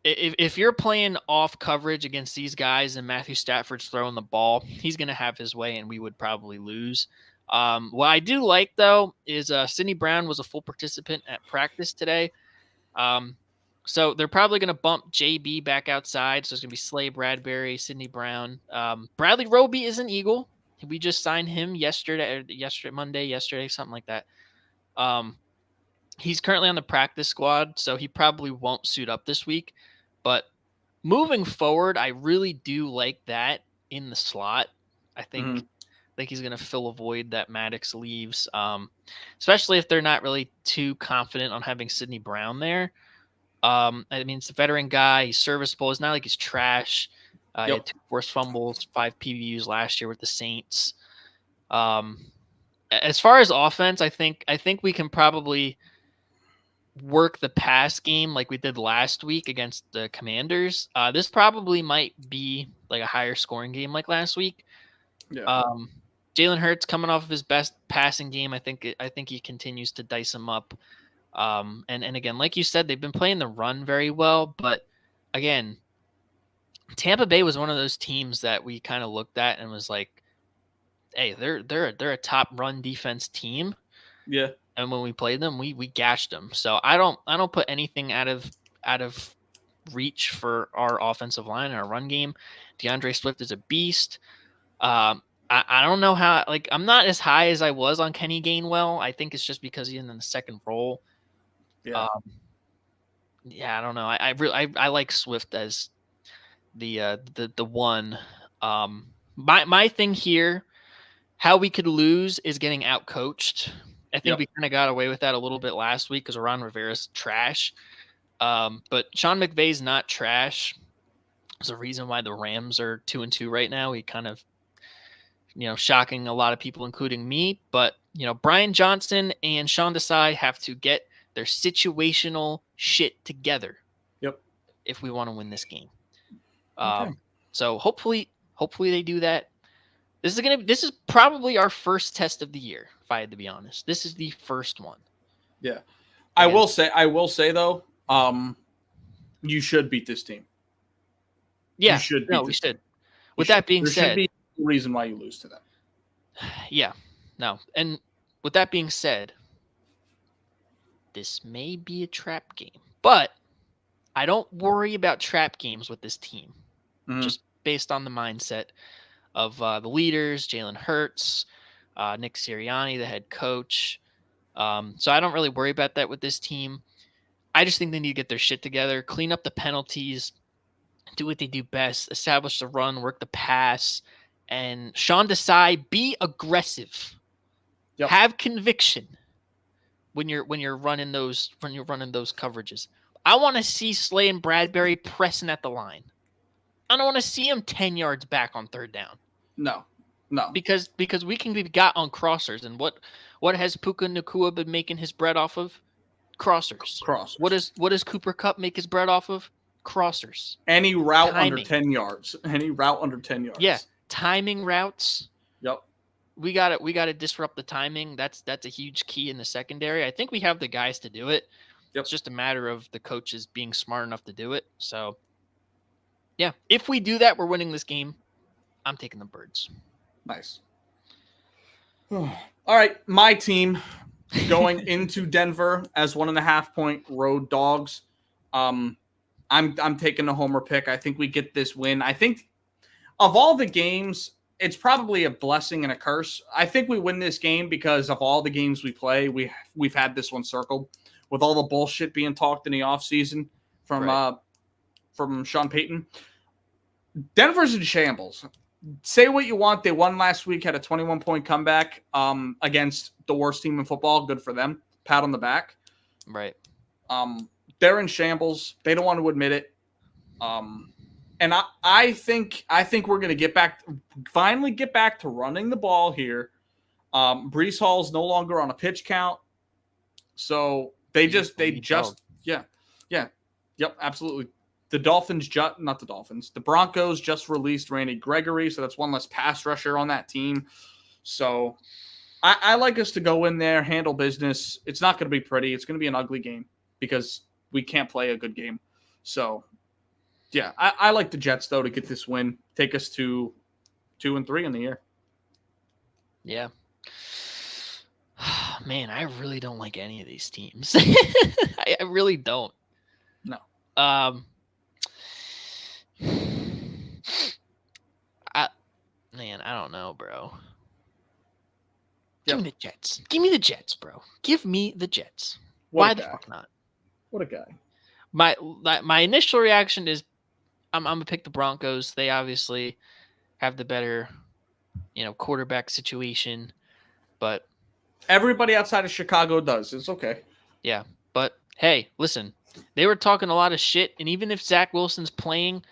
If you're playing off coverage against these guys and Matthew Stafford's throwing the ball, he's going to have his way and we would probably lose. What I do like, though, is Sidney Brown was a full participant at practice today. So they're probably going to bump JB back outside. So it's going to be Slay Bradbury, Sidney Brown. Bradley Roby is an Eagle. We just signed him Monday, something like that. He's currently on the practice squad, so he probably won't suit up this week. But moving forward, I really do like that in the slot. I think he's going to fill a void that Maddox leaves, especially if they're not really too confident on having Sidney Brown there. I mean, it's a veteran guy. He's serviceable. It's not like he's trash. He had 2 forced fumbles, 5 PBUs last year with the Saints. As far as offense, I think we can probably work the pass game like we did last week against the Commanders. This probably might be like a higher scoring game like last week. Yeah. Jalen Hurts coming off of his best passing game. I think he continues to dice him up. And again, like you said, they've been playing the run very well, but again, Tampa Bay was one of those teams that we kind of looked at and was like, hey, they're a top run defense team. Yeah. And when we played them, we gashed them. So I don't put anything out of reach for our offensive line and our run game. DeAndre Swift is a beast. I don't know how, like, I'm not as high as I was on Kenny Gainwell. I think it's just because he's in the second role. Yeah. I don't know. I like Swift as the one. My thing here, how we could lose is getting out coached. I think we kind of got away with that a little bit last week because Ron Rivera's trash. But Sean McVay's not trash. There's a reason why the Rams are 2-2 right now. He kind of, shocking a lot of people, including me. But, Brian Johnson and Sean Desai have to get their situational shit together. Yep. If we want to win this game. Okay. So hopefully they do that. This is probably our first test of the year, if I had to be honest. This is the first one. Yeah. I will say though, you should beat this team. Yeah. You should we should. With that being said, there should be no reason why you lose to them. Yeah. No. And with that being said, this may be a trap game. But I don't worry about trap games with this team. Just based on the mindset of the leaders, Jalen Hurts, Nick Sirianni, the head coach. So I don't really worry about that with this team. I just think they need to get their shit together, clean up the penalties, do what they do best, establish the run, work the pass, and Sean Desai, be aggressive. Yep. Have conviction when you're running those coverages. I want to see Slay and Bradbury pressing at the line. I don't want to see him 10 yards back on third down. No. Because we can be got on crossers. And what has Puka Nacua been making his bread off of? Crossers. What does Cooper Kupp make his bread off of? Crossers. Any route Timing. under 10 yards. Any route under 10 yards. Yeah. Timing routes. Yep. We gotta disrupt the timing. That's a huge key in the secondary. I think we have the guys to do it. Yep. It's just a matter of the coaches being smart enough to do it. So yeah, if we do that, we're winning this game. I'm taking the Birds. Nice. All right, my team going into Denver as 1.5-point road dogs. I'm taking the homer pick. I think we get this win. I think of all the games, it's probably a blessing and a curse. I think we win this game because of all the games we play. We've had this one circled with all the bullshit being talked in the offseason from Sean Payton. Denver's in shambles. Say what you want. They won last week, had a 21-point comeback against the worst team in football. Good for them. Pat on the back. Right. They're in shambles. They don't want to admit it. And I think we're going to finally get back to running the ball here. Breece Hall's no longer on a pitch count. So yep, absolutely. The Broncos just released Randy Gregory, so that's one less pass rusher on that team. So I like us to go in there, handle business. It's not going to be pretty. It's going to be an ugly game because we can't play a good game. So, yeah, I like the Jets, though, to get this win. Take us to 2-3 in the year. Yeah. Man, I really don't like any of these teams. I really don't. No. I don't know, bro. Yep. Give me the Jets. Give me the Jets, bro. Give me the Jets. What Why a the guy. fuck not? What a guy. My initial reaction is I'm gonna pick the Broncos. They obviously have the better, quarterback situation, but everybody outside of Chicago does. It's okay. Yeah, but hey, listen, they were talking a lot of shit, and even if Zach Wilson's playing,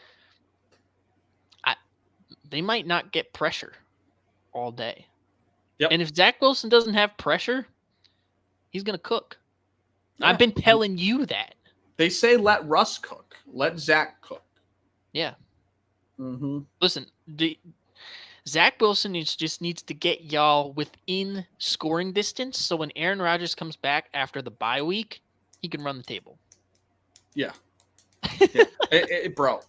they might not get pressure all day. Yep. And if Zach Wilson doesn't have pressure, he's gonna cook. Yeah. I've been telling you that. They say let Russ cook, let Zach cook. Yeah. Mm-hmm. Listen, Zach Wilson just needs to get y'all within scoring distance, so when Aaron Rodgers comes back after the bye week, he can run the table. Yeah. Bro.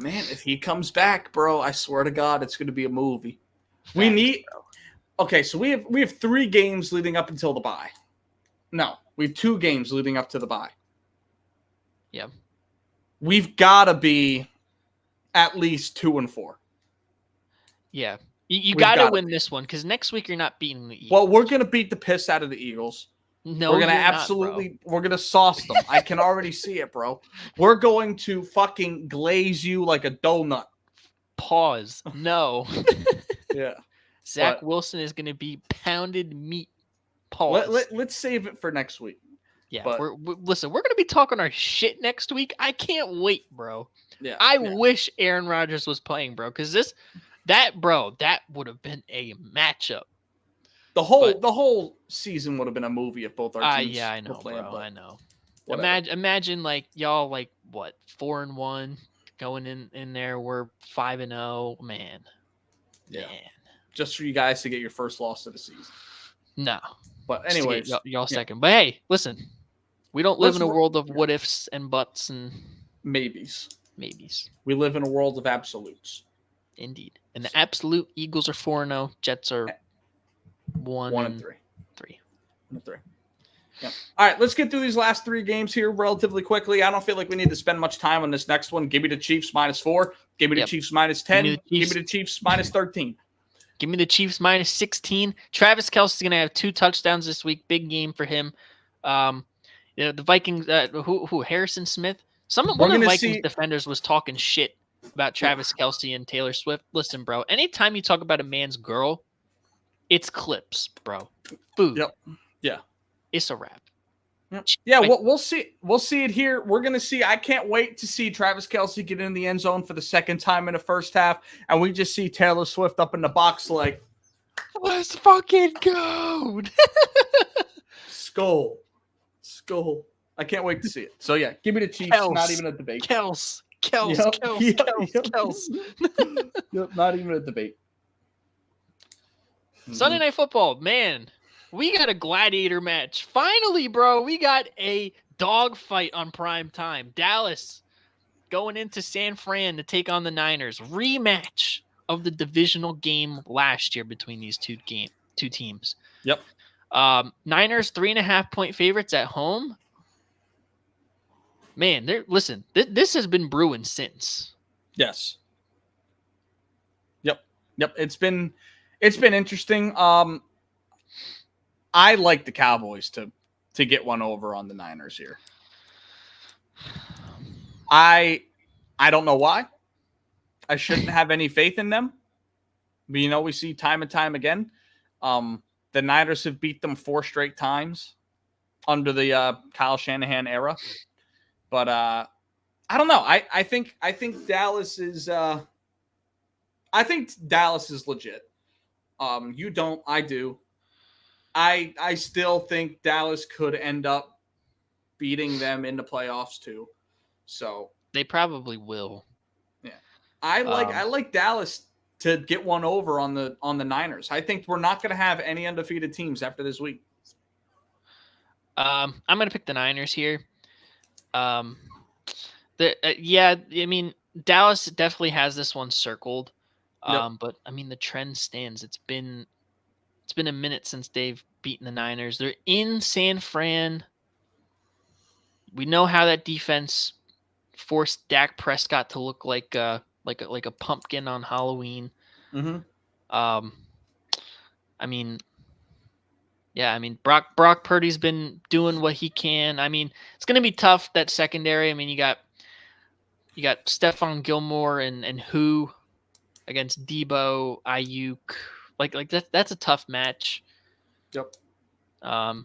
Man, if he comes back, bro, I swear to God, it's going to be a movie. Okay, so we have 3 games leading up until the bye. No, we have 2 games leading up to the bye. Yeah. We've got to be at least 2-4. Yeah. You got to win this one because next week you're not beating the Eagles. Well, we're going to beat the piss out of the Eagles. No, we're going to sauce them. I can already see it, bro. We're going to fucking glaze you like a donut. Pause. No. Yeah. Zach Wilson is going to be pounded meat. Pause. Let's save it for next week. Yeah. But, listen, we're going to be talking our shit next week. I can't wait, bro. Yeah. I wish Aaron Rodgers was playing, bro, because that would have been a matchup. The whole season would have been a movie if both our teams I know, were playing. Bro, I know. Whatever. Imagine like y'all 4-1 going in there. We're 5-0, man. Yeah. Man. Just for you guys to get your first loss of the season. No. But anyways, y'all second. But hey, listen, we don't live in a world of what ifs and buts and maybes. We live in a world of absolutes. Indeed. And the absolute Eagles are 4-0, Jets are 1-3. 1-3. Yeah. All right, let's get through these last 3 games here relatively quickly. I don't feel like we need to spend much time on this next one. Give me the Chiefs -4. Give me the Chiefs -10. Give me the Chiefs -13. Give me the Chiefs -16. Travis Kelce's going to have 2 touchdowns this week. Big game for him. The Vikings, who Harrison Smith? One of the Vikings defenders was talking shit about Travis Kelce and Taylor Swift. Listen, bro, anytime you talk about a man's girl, it's clips, bro. Food. Yep. Yeah. It's a wrap. Yeah, we'll see. We'll see it here. We're gonna see. I can't wait to see Travis Kelce get in the end zone for the second time in the first half, and we just see Taylor Swift up in the box like, let's fucking go. skull. I can't wait to see it. So yeah, give me the Chiefs. Not even a debate. Kels. Yep. Not even a debate. Sunday Night Football, man. We got a gladiator match. Finally, bro, we got a dogfight on prime time. Dallas going into San Fran to take on the Niners. Rematch of the divisional game last year between these two teams. Yep. Niners 3.5-point favorites at home. Man, listen, this has been brewing since. Yes. Yep. It's been interesting. I like the Cowboys to get one over on the Niners here. I don't know why. I shouldn't have any faith in them. But, we see time and time again. The Niners have beat them 4 straight times under the Kyle Shanahan era. But I don't know. I think Dallas is legit. You don't, I do. I still think Dallas could end up beating them in the playoffs too. So they probably will. Yeah. I like Dallas to get one over on the Niners. I think we're not going to have any undefeated teams after this week. I'm going to pick the Niners here. I mean, Dallas definitely has this one circled. But I mean, the trend stands. It's been a minute since they've beaten the Niners. They're in San Fran. We know how that defense forced Dak Prescott to look like a pumpkin on Halloween. Mm-hmm. I mean, Brock Purdy's been doing what he can. I mean, it's going to be tough, that secondary. I mean, you got Stephon Gilmore and who against Debo, Ayuk. Like that's a tough match. Yep. And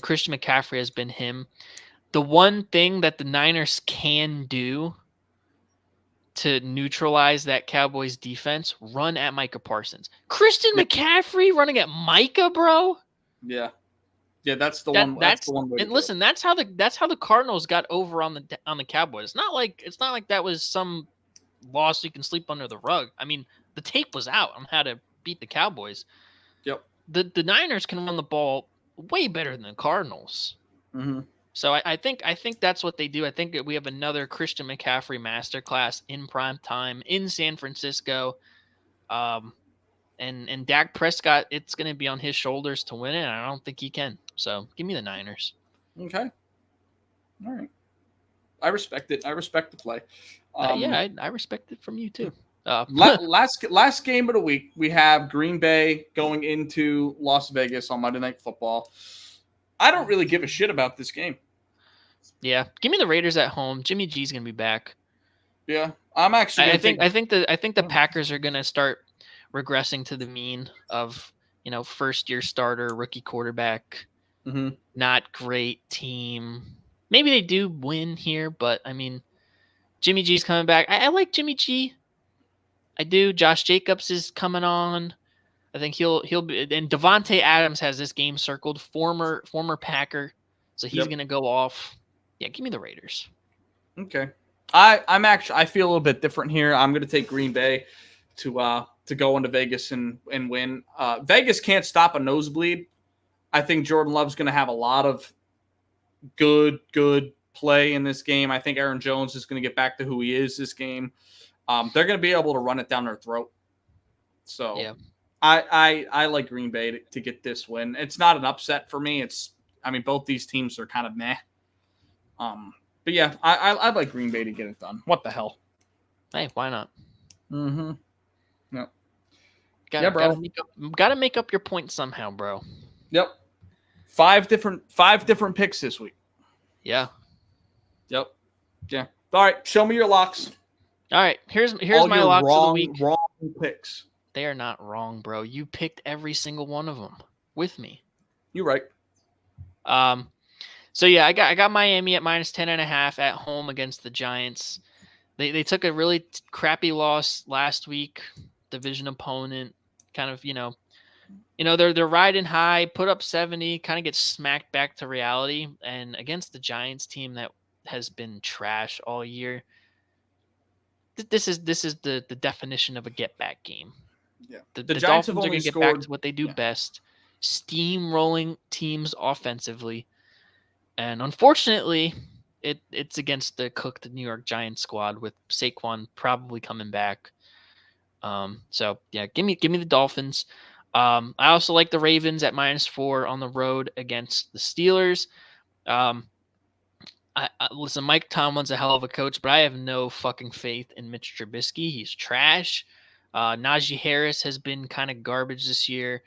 Christian McCaffrey has been him. The one thing that the Niners can do to neutralize that Cowboys defense, run at Micah Parsons. Christian McCaffrey running at Micah, bro. Yeah, that's the one. That's the one way. And listen, that's how the Cardinals got over on the Cowboys. It's not like that was some loss you can sleep under the rug. I mean, the tape was out on how to beat the Cowboys. Yep. The Niners can run the ball way better than the Cardinals. Mm-hmm. So I think that's what they do. I think that we have another Christian McCaffrey masterclass in prime time in San Francisco. And Dak Prescott, it's going to be on his shoulders to win it. And I don't think he can. So give me the Niners. Okay. All right. I respect it. I respect the play. I respect it from you too. Last game of the week, we have Green Bay going into Las Vegas on Monday Night Football. I don't really give a shit about this game. Yeah, give me the Raiders at home. Jimmy G's gonna be back. Yeah, I'm actually. I think the Packers are gonna start regressing to the mean of first year starter, rookie quarterback, not great team. Maybe they do win here, but I mean, Jimmy G's coming back. I like Jimmy G. I do. Josh Jacobs is coming on. I think he'll be, and Devontae Adams has this game circled, former Packer, so he's gonna go off. Yeah, give me the Raiders. Okay, I feel a little bit different here. I'm gonna take Green Bay to go into Vegas and win. Vegas can't stop a nosebleed. I think Jordan Love's gonna have a lot of good play in this game. I think Aaron Jones is gonna get back to who he is this game. They're gonna be able to run it down their throat. So yeah. I like Green Bay to get this win. It's not an upset for me. Both these teams are kind of meh. But yeah, I like Green Bay to get it done. What the hell? Hey, why not? Mm-hmm. Yep. Gotta make up your point somehow, bro. Yep. Five different picks this week. Yeah. Yep. Yeah. All right. Show me your locks. All right. Here's my locks of the week. Wrong picks. They are not wrong, bro. You picked every single one of them with me. You're right. So yeah, I got Miami at minus 10.5 at home against the Giants. They took a really crappy loss last week, division opponent, kind of, they're riding high, put up 70, kind of get smacked back to reality, and against the Giants team that has been trash all year. This is the definition of a get back game. Yeah. The Giants have Dolphins are only going to get scored back to what they do best, steamrolling teams offensively. And unfortunately, it's against the cooked New York Giants squad with Saquon probably coming back. So yeah, give me the Dolphins. I also like the Ravens at -4 on the road against the Steelers. Listen, Mike Tomlin's a hell of a coach, but I have no fucking faith in Mitch Trubisky. He's trash. Najee Harris has been kind of garbage this year.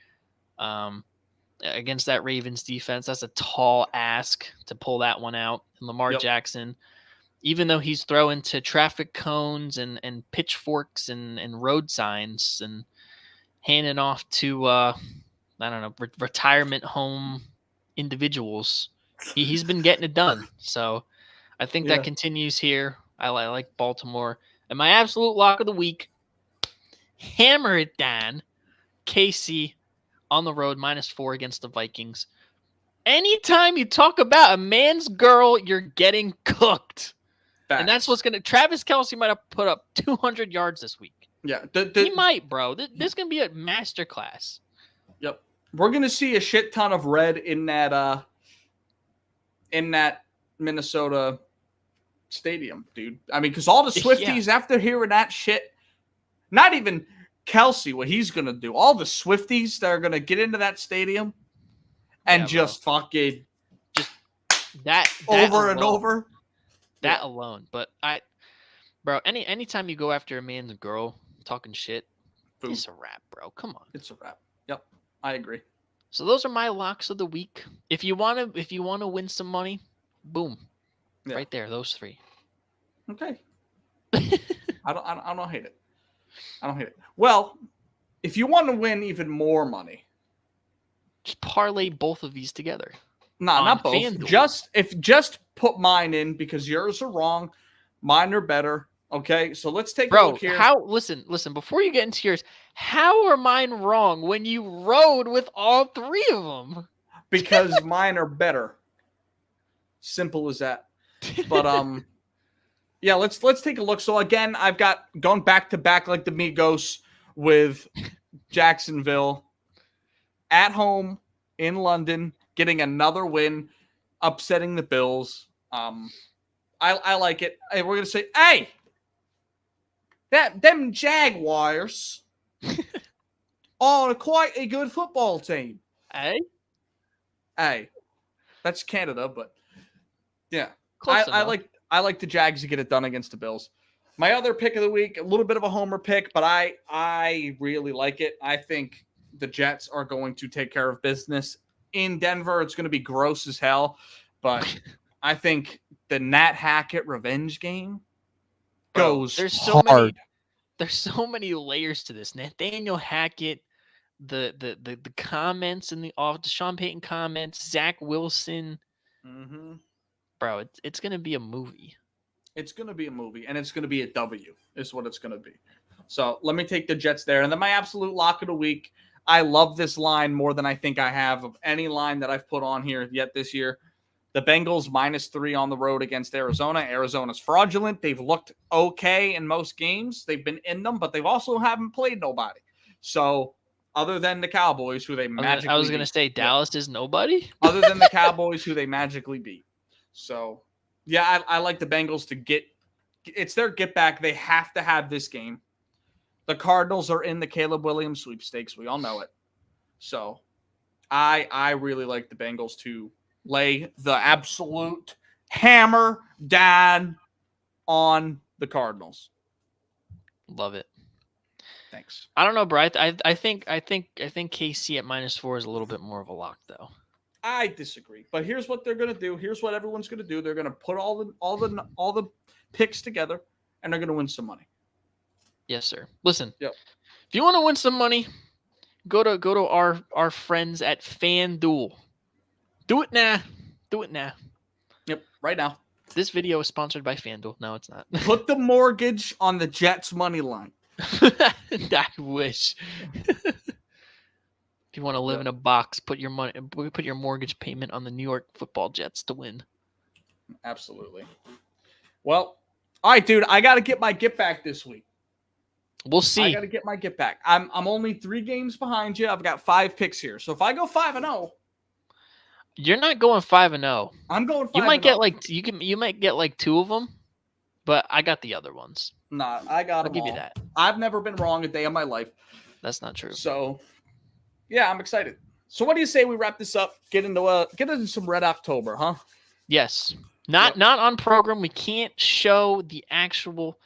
Against that Ravens defense, that's a tall ask to pull that one out. And Lamar Jackson, even though he's throwing to traffic cones and pitchforks and road signs and handing off to I don't know, retirement home individuals, he's been getting it done. So I think that continues here. I like Baltimore. And my absolute lock of the week, hammer it down, KC on the road, -4 against the Vikings. Anytime you talk about a man's girl, you're getting cooked. Facts. And that's what's going to... Travis Kelce might have put up 200 yards this week. Yeah. He might, bro. This is going to be a masterclass. Yep. We're going to see a shit ton of red in that Minnesota stadium, dude. I mean, because all the Swifties, after hearing that shit, not even Kelce, what he's going to do, all the Swifties that are going to get into that stadium and just fucking... Just that over alone, and over. That alone. But anytime you go after a man's girl talking shit, it's a wrap, bro. Come on. It's a wrap. Yep. I agree. So those are my locks of the week. If you want to win some money, boom. Yeah. Right there, those three. Okay. I don't hate it. I don't hate it. Well, if you want to win even more money, just parlay both of these together. No, not both. FanDuel. Just put mine in because yours are wrong, mine are better. Okay, so let's take a look here. Listen, before you get into yours, how are mine wrong when you rode with all three of them? Because mine are better. Simple as that. But yeah, let's take a look. So again, I've got going back to back like the Migos with Jacksonville at home in London, getting another win, upsetting the Bills. I like it. Hey, we're gonna say, hey, them Jaguars are quite a good football team. Hey, that's Canada, but yeah, I like the Jags to get it done against the Bills. My other pick of the week, a little bit of a homer pick, but I really like it. I think the Jets are going to take care of business in Denver. It's going to be gross as hell, but I think the Nat Hackett revenge game goes hard. There's so many layers to this. Nathaniel Hackett, the comments in the Sean Payton comments, Zach Wilson. Mm-hmm. Bro, it's going to be a movie. It's going to be a movie, and it's going to be a W is what it's going to be. So let me take the Jets there. And then my absolute lock of the week, I love this line more than I think I have of any line that I've put on here yet this year. The Bengals -3 on the road against Arizona. Arizona's fraudulent. They've looked okay in most games. They've been in them, but they've also haven't played nobody. So other than the Cowboys, who they magically I was going to say Dallas is nobody. Other than the Cowboys, who they magically beat. So, yeah, I like the Bengals to get – it's their get back. They have to have this game. The Cardinals are in the Caleb Williams sweepstakes. We all know it. So, I really like the Bengals to lay the absolute hammer down on the Cardinals. Love it. Thanks. I don't know, bro. I think KC at -4 is a little bit more of a lock, though. I disagree, but here's what they're gonna do. Here's what everyone's gonna do. They're gonna put all the picks together, and they're gonna win some money. Yes, sir. Listen, yep. If you want to win some money, go to our friends at FanDuel. Do it now. Do it now. Yep, right now. This video is sponsored by FanDuel. No, it's not. Put the mortgage on the Jets money line. I wish. If you want to live in a box, put your mortgage payment on the New York Football Jets to win. Absolutely. Well, all right, dude. I got to get my get back this week. We'll see. I got to get my get back. I'm only 3 games behind you. I've got 5 picks here. So if I go 5-0, you're not going 5-0. I'm going 5-0. You might get like 2 of them, but I got the other ones. Nah, I got I'll them give all. you that. I've never been wrong a day in my life. That's not true. So, yeah, I'm excited. So what do you say we wrap this up? Get into some Red October, huh? Yes. Not on program. We can't show the actual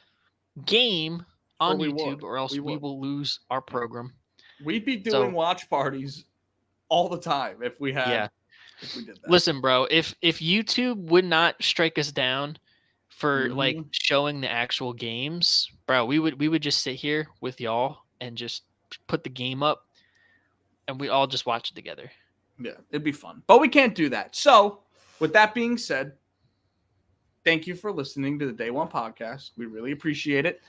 game on YouTube, or else we will lose our program. We'd be doing watch parties all the time if we had. Yeah. If we did that. Listen, bro. If YouTube would not strike us down for like showing the actual games, bro, we would just sit here with y'all and just put the game up, and we all just watch it together. Yeah, it'd be fun, but we can't do that. So, with that being said, thank you for listening to the Day One podcast. We really appreciate it.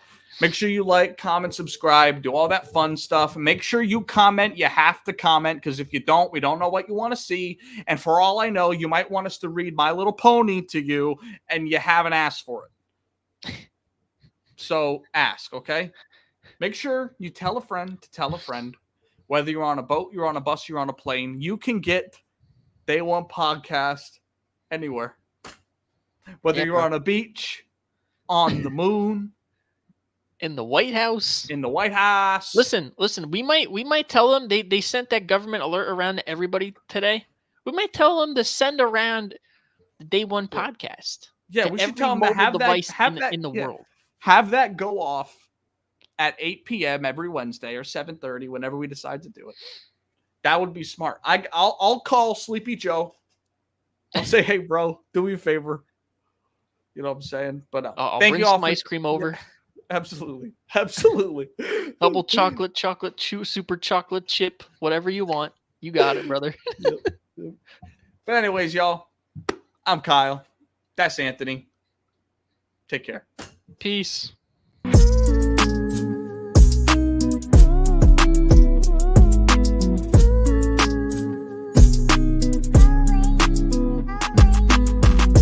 Make sure you like, comment, subscribe, do all that fun stuff. Make sure you comment. You have to comment, because if you don't, we don't know what you want to see. And for all I know, you might want us to read My Little Pony to you, and you haven't asked for it. So ask, okay? Make sure you tell a friend to tell a friend. Whether you're on a boat, you're on a bus, you're on a plane, you can get Day One podcast anywhere. Whether you're on a beach, on the moon, in the White House. Listen, we might tell them they sent that government alert around to everybody today. We might tell them to send around the Day One podcast. Yeah, we should tell them to have that in the world. Have that go off at 8 p.m. every Wednesday or 7:30, whenever we decide to do it. That would be smart. I'll call Sleepy Joe. I'll say, hey, bro, do me a favor. You know what I'm saying? But I'll thank bring you all some ice cream over. Yeah, absolutely. Double chocolate, super chocolate chip, whatever you want. You got it, brother. Yep. But anyways, y'all, I'm Kyle. That's Anthony. Take care. Peace.